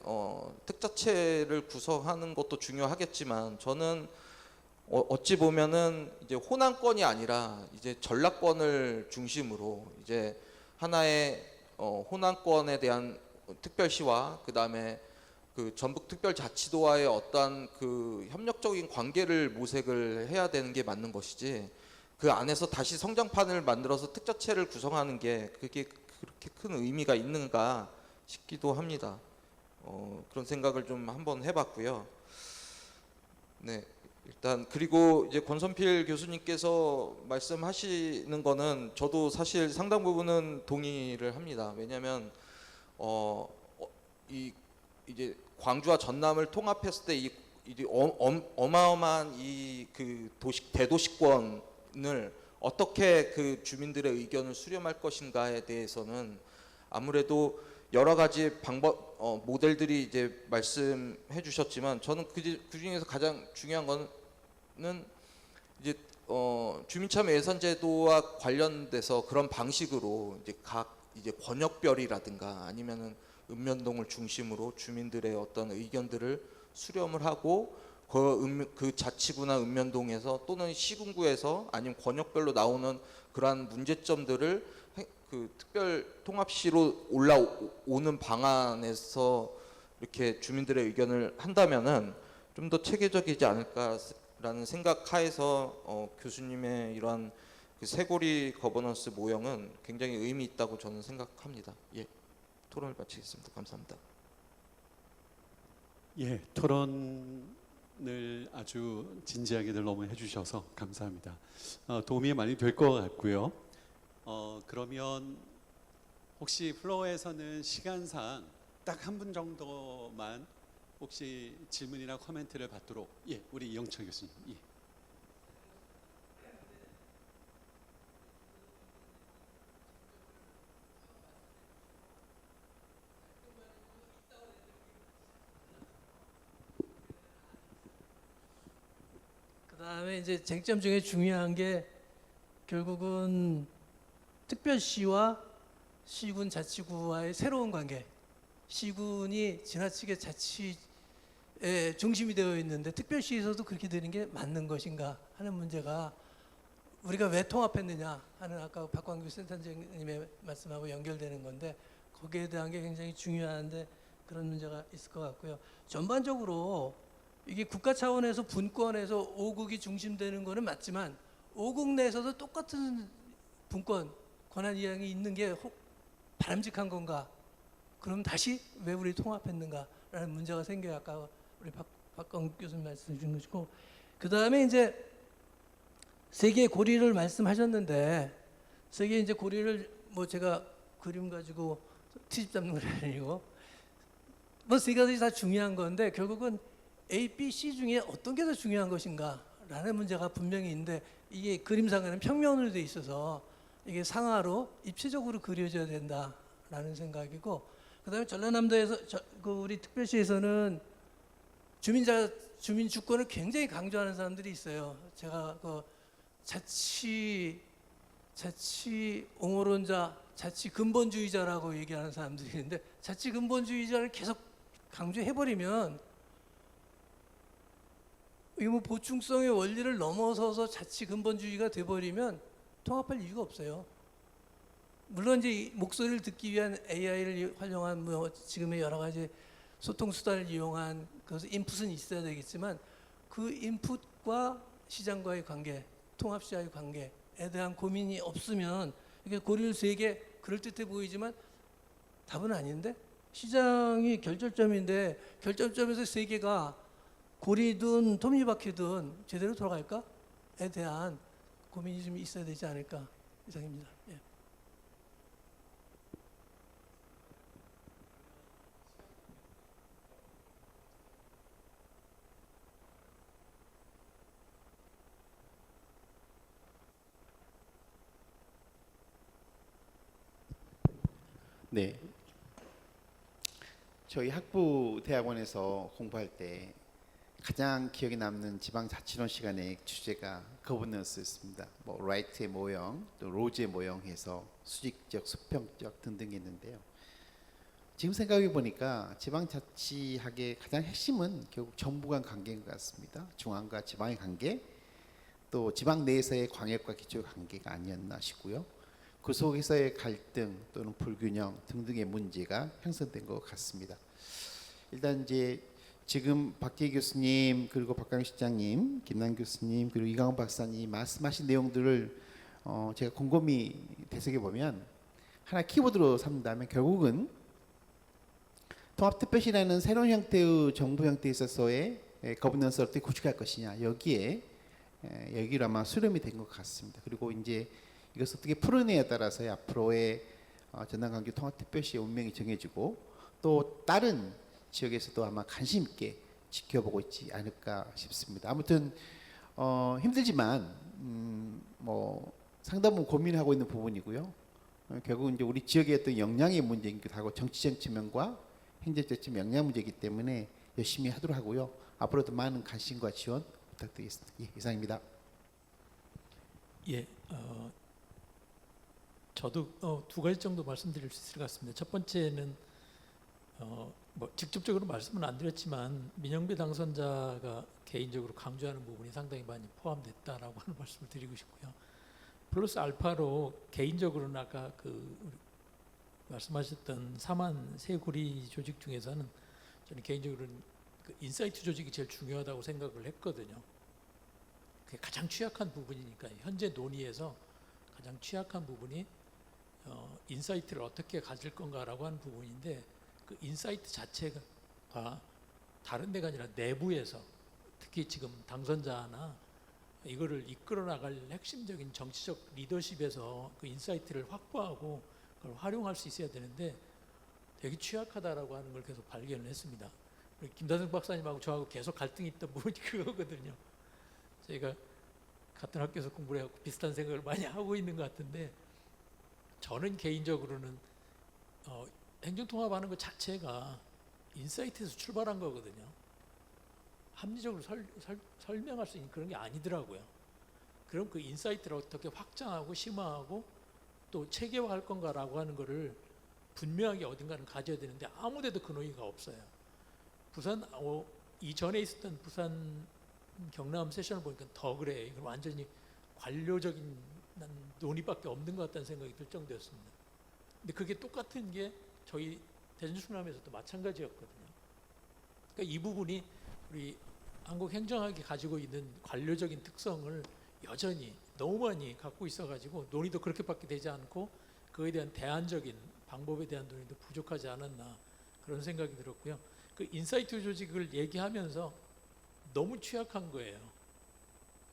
[SPEAKER 7] 특자체를 구성하는 것도 중요하겠지만 저는 어찌 보면은 이제 호남권이 아니라 이제 전라권을 중심으로 이제 하나의 호남권에 대한 특별시와 그 다음에 그 전북특별자치도와의 어떤 그 협력적인 관계를 모색을 해야 되는 게 맞는 것이지, 그 안에서 다시 성장판을 만들어서 특자체를 구성하는 게 그게 그렇게 큰 의미가 있는가 싶기도 합니다. 그런 생각을 좀 한번 해봤고요. 네. 일단 그리고 이제 권선필 교수님께서 말씀하시는 거는 저도 사실 상당 부분은 동의를 합니다. 왜냐하면 이제 광주와 전남을 통합했을 때 이제 어마어마한 이 그 대도시권을 어떻게 그 주민들의 의견을 수렴할 것인가에 대해서는 아무래도 여러 가지 방법 모델들이 이제 말씀해 주셨지만 저는 그 중에서 가장 중요한 거는 이제 주민참여 예산제도와 관련돼서 그런 방식으로 이제 각 이제 권역별이라든가 아니면은 읍면동을 중심으로 주민들의 어떤 의견들을 수렴을 하고 그 자치구나 읍면동에서 또는 시군구에서 아니면 권역별로 나오는 그러한 문제점들을 그 특별 통합시로 올라오는 방안에서 이렇게 주민들의 의견을 한다면은 좀 더 체계적이지 않을까라는 생각 하에서 교수님의 이러한 그 세고리 거버넌스 모형은 굉장히 의미 있다고 저는 생각합니다. 예, 토론을 마치겠습니다. 감사합니다.
[SPEAKER 1] 예, 토론을 아주 진지하게들 너무 해주셔서 감사합니다. 도움이 많이 될 것 같고요. 그러면 혹시 플로어에서는 시간상 딱 한 분 정도만 혹시 질문이나 코멘트를 받도록, 예, 우리 이영철 교수님. 예.
[SPEAKER 3] 그다음에 이제 쟁점 중에 중요한 게 결국은 특별시와 시군 자치구와의 새로운 관계. 시군이 지나치게 자치의 중심이 되어 있는데 특별시에서도 그렇게 되는 게 맞는 것인가 하는 문제가, 우리가 왜 통합했느냐 하는 아까 박광규 센터장님의 말씀하고 연결되는 건데, 거기에 대한 게 굉장히 중요한데 그런 문제가 있을 것 같고요. 전반적으로 이게 국가 차원에서 분권에서 5국이 중심되는 거는 맞지만 5국 내에서도 똑같은 분권 권한 이양이 있는 게 바람직한 건가? 그럼 다시 왜 우리 통합했는가라는 문제가 생겨요. 아까 우리 박광 교수님 말씀 주신 것이고, 그 다음에 이제 세계의 고리를 말씀하셨는데, 세계 이제 고리를 뭐 제가 그림 가지고 트집 잡는 건 아니고 뭐 세 가지 다 중요한 건데 결국은 A, B, C 중에 어떤 게 더 중요한 것인가라는 문제가 분명히 있는데, 이게 그림상에는 평면으로 돼 있어서 이게 상하로 입체적으로 그려져야 된다라는 생각이고, 그다음에 전라남도에서 그 우리 특별시에서는
[SPEAKER 8] 주민 주권을 굉장히 강조하는 사람들이 있어요. 제가 그 자치 옹호론자, 자치 근본주의자라고 얘기하는 사람들이 있는데, 자치 근본주의자를 계속 강조해버리면 이거 뭐 보충성의 원리를 넘어서서 자치 근본주의가 돼버리면 통합할 이유가 없어요. 물론 이제 이 목소리를 듣기 위한 AI를 활용한 뭐 지금의 여러 가지 소통 수단을 이용한 그 인풋은 있어야 되겠지만, 그 인풋과 시장과의 관계, 통합시와의 관계에 대한 고민이 없으면, 이게 고리를 세게 그럴듯해 보이지만 답은 아닌데, 시장이 결정점인데 결정점에서 세 개가 고리든 톱니바퀴든 제대로 돌아갈까에 대한 고민이 좀 있어야 되지 않을까, 이상입니다. 예.
[SPEAKER 2] 네. 저희 학부대학원에서 공부할 때 가장 기억에 남는 지방자치론 시간의 주제가 거버넌스였습니다. 뭐 라이트의 모형, 또 로즈의 모형해서 수직적, 수평적 등등 있는데요. 지금 생각해 보니까 지방자치학의 가장 핵심은 결국 정부 간 관계인 것 같습니다. 중앙과 지방의 관계, 또 지방 내에서의 광역과 기초 관계가 아니었나 싶고요. 그 속에서의 갈등 또는 불균형 등등의 문제가 형성된 것 같습니다. 일단 이제 지금 박재희 교수님, 그리고 박강현 실장님, 김남 교수님, 그리고 이강원 박사님 말씀하신 내용들을 제가 곰곰이 되새겨 보면 하나 키워드로 삼는다면 결국은 통합특별시라는 새로운 형태의 정부 형태에 있어서의 거버넌스를 어떻게 구축할 것이냐, 여기로 아마 수렴이 된 것 같습니다. 그리고 이제 이것을 어떻게 풀어내에 따라서 앞으로의 전남 광주 통합특별시의 운명이 정해지고, 또 다른 지역에서도 아마 관심 있게 지켜보고 있지 않을까 싶습니다. 아무튼 힘들지만 뭐 상당히 고민하고 있는 부분이고요. 결국 이제 우리 지역의 어떤 역량의 문제이기도 하고 정치적 측면과 행정적 측면 역량 문제이기 때문에 열심히 하도록 하고요. 앞으로도 많은 관심과 지원 부탁드리겠습니다. 예, 이상입니다.
[SPEAKER 3] 예, 저도 두 가지 정도 말씀드릴 수 있을 것 같습니다. 첫 번째는 뭐 직접적으로 말씀은 안 드렸지만 민영배 당선자가 개인적으로 강조하는 부분이 상당히 많이 포함됐다라고 하는 말씀을 드리고 싶고요. 플러스 알파로 개인적으로는 아까 우리 말씀하셨던 사만 세구리 조직 중에서는 저는 개인적으로는 그 인사이트 조직이 제일 중요하다고 생각을 했거든요. 그게 가장 취약한 부분이니까, 현재 논의에서 가장 취약한 부분이 인사이트를 어떻게 가질 건가라고 하는 부분인데, 그 인사이트 자체가 다른 데가 아니라 내부에서, 특히 지금 당선자나 이거를 이끌어 나갈 핵심적인 정치적 리더십에서 그 인사이트를 확보하고 그걸 활용할 수 있어야 되는데 되게 취약하다라고 하는 걸 계속 발견을 했습니다. 김다성 박사님하고 저하고 계속 갈등이 있던 부분이 그거거든요. 저희가 같은 학교에서 공부를 해서 비슷한 생각을 많이 하고 있는 것 같은데, 저는 개인적으로는 행정통합하는 것 자체가 인사이트에서 출발한 거거든요. 합리적으로 설명할 수 있는 그런 게 아니더라고요. 그럼 그 인사이트를 어떻게 확장하고 심화하고 또 체계화할 건가라고 하는 거를 분명하게 어딘가는 가져야 되는데 아무데도 그 논의가 없어요. 부산 이전에 있었던 부산 경남 세션을 보니까 더 그래. 이건 완전히 관료적인 논의밖에 없는 것 같다는 생각이 들 정도였습니다. 근데 그게 똑같은 게 저희 대전 충남에서도 마찬가지였거든요. 그러니까 이 부분이 우리 한국 행정학이 가지고 있는 관료적인 특성을 여전히 너무 많이 갖고 있어가지고 논의도 그렇게밖에 되지 않고 그에 대한 대안적인 방법에 대한 논의도 부족하지 않았나, 그런 생각이 들었고요. 그 인사이트 조직을 얘기하면서 너무 취약한 거예요.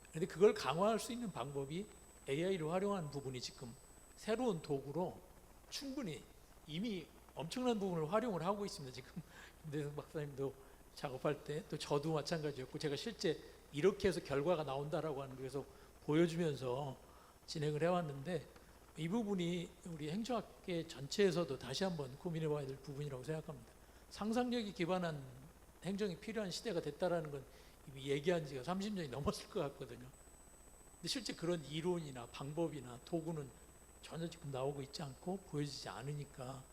[SPEAKER 3] 그런데 그걸 강화할 수 있는 방법이 AI를 활용하는 부분이 지금 새로운 도구로 충분히 이미 엄청난 부분을 활용을 하고 있습니다. 지금 김대성 박사님도 작업할 때, 또 저도 마찬가지였고, 제가 실제 이렇게 해서 결과가 나온다라고 하는 걸 계속 보여주면서 진행을 해왔는데, 이 부분이 우리 행정학계 전체에서도 다시 한번 고민해봐야 될 부분이라고 생각합니다. 상상력이 기반한 행정이 필요한 시대가 됐다라는 건 이미 얘기한 지가 30년이 넘었을 것 같거든요. 근데 실제 그런 이론이나 방법이나 도구는 전혀 지금 나오고 있지 않고 보여지지 않으니까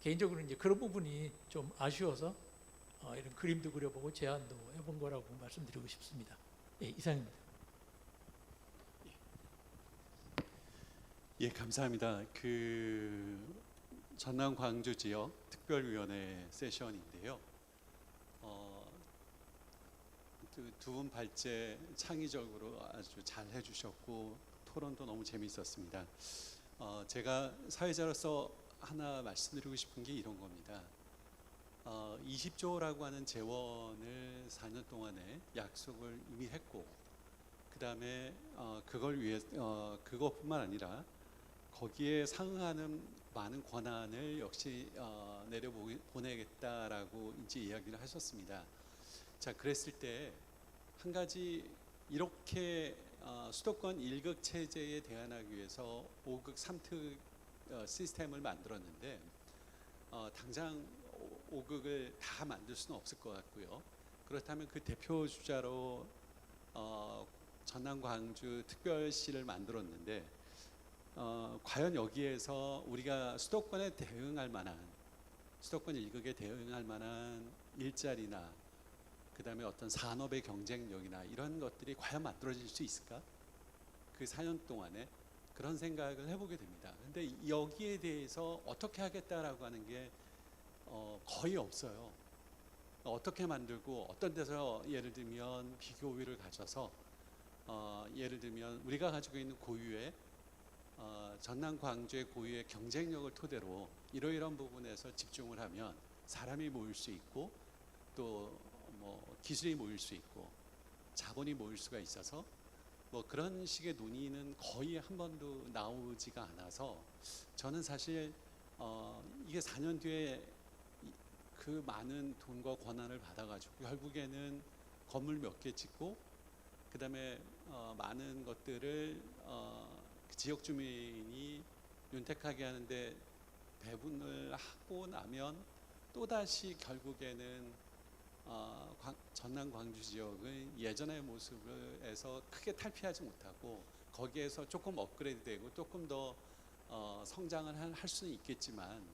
[SPEAKER 3] 개인적으로 이제 그런 부분이 좀 아쉬워서 이런 그림도 그려보고 제안도 해본 거라고 말씀드리고 싶습니다. 예, 이상입니다.
[SPEAKER 1] 예, 감사합니다. 그 전남 광주 지역 특별위원회 세션인데요. 두 분 발제 창의적으로 아주 잘 해주셨고 토론도 너무 재미있었습니다. 제가 사회자로서 하나 말씀드리고 싶은 게 이런 겁니다. 20조라고 하는 재원을 4년 동안에 약속을 이미 했고, 그 다음에 그걸 위해 그것뿐만 아니라 거기에 상응하는 많은 권한을 역시 내려보내겠다라고 이제 이야기를 하셨습니다. 자, 그랬을 때 한 가지 이렇게 수도권 1극 체제에 대항하기 위해서 5극 3특 시스템을 만들었는데 당장 5극을 다 만들 수는 없을 것 같고요. 그렇다면 그 대표 주자로 전남 광주 특별시를 만들었는데 과연 여기에서 우리가 수도권에 대응할 만한 수도권 1극에 대응할 만한 일자리나 그 다음에 어떤 산업의 경쟁력이나 이런 것들이 과연 만들어질 수 있을까? 그 4년 동안에 그런 생각을 해보게 됩니다. 근데 여기에 대해서 어떻게 하겠다라고 하는 게 거의 없어요. 어떻게 만들고 어떤 데서 예를 들면 비교율을 가져서 예를 들면 우리가 가지고 있는 고유의 전남 광주의 고유의 경쟁력을 토대로 이러이러한 부분에서 집중을 하면 사람이 모일 수 있고 또 뭐 기술이 모일 수 있고 자본이 모일 수가 있어서 뭐 그런 식의 논의는 거의 한 번도 나오지가 않아서 저는 사실 이게 4년 뒤에 그 많은 돈과 권한을 받아가지고 결국에는 건물 몇 개 짓고 그 다음에 많은 것들을 지역 주민이 윤택하게 하는데 배분을 하고 나면 또다시 결국에는 전남 광주 지역은 예전의 모습에서 크게 탈피하지 못하고 거기에서 조금 업그레이드되고 조금 더 성장을 할 수는 있겠지만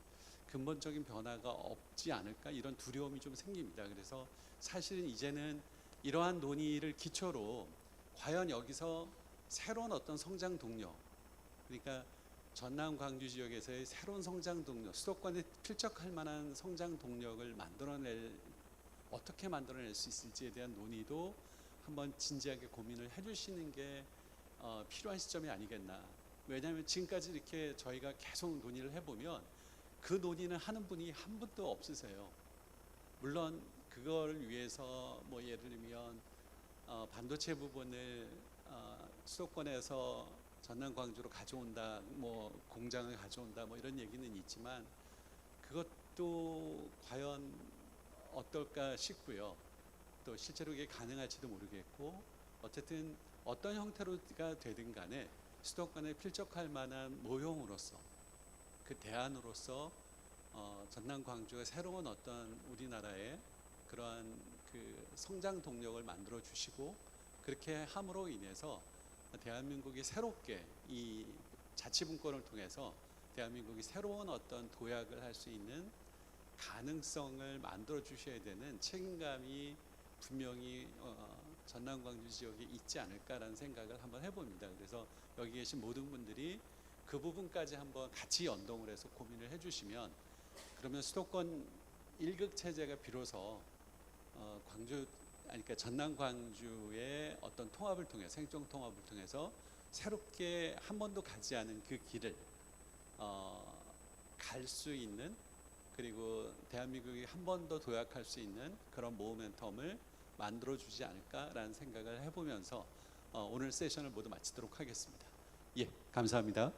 [SPEAKER 1] 근본적인 변화가 없지 않을까 이런 두려움이 좀 생깁니다. 그래서 사실은 이제는 이러한 논의를 기초로 과연 여기서 새로운 어떤 성장 동력, 그러니까 전남 광주 지역에서의 새로운 성장 동력, 수도권에 필적할 만한 성장 동력을 어떻게 만들어낼 수 있을지에 대한 논의도 한번 진지하게 고민을 해주시는 게 필요한 시점이 아니겠나. 왜냐하면 지금까지 이렇게 저희가 계속 논의를 해보면 그 논의는 하는 분이 한 분도 없으세요. 물론 그걸 위해서 뭐 예를 들면 반도체 부분을 수도권에서 전남 광주로 가져온다, 뭐 공장을 가져온다, 뭐 이런 얘기는 있지만 그것도 과연 어떨까 싶고요. 또 실제로 이게 가능할지도 모르겠고 어쨌든 어떤 형태로가 되든 간에 수도권에 필적할 만한 모형으로서 그 대안으로서 전남 광주가 새로운 어떤 우리나라의 그러한 그 성장 동력을 만들어 주시고 그렇게 함으로 인해서 대한민국이 새롭게 이 자치분권을 통해서 대한민국이 새로운 어떤 도약을 할 수 있는 가능성을 만들어 주셔야 되는 책임감이 분명히 전남 광주 지역에 있지 않을까라는 생각을 한번 해봅니다. 그래서 여기 계신 모든 분들이 그 부분까지 한번 같이 연동을 해서 고민을 해주시면 그러면 수도권 1극 체제가 비로소 그러니까 전남 광주의 어떤 통합을 통해서 행정 통합을 통해서 새롭게 한 번도 가지 않은 그 길을 갈 수 있는 그리고 대한민국이 한 번 더 도약할 수 있는 그런 모멘텀을 만들어주지 않을까라는 생각을 해보면서 오늘 세션을 모두 마치도록 하겠습니다. 예, 감사합니다.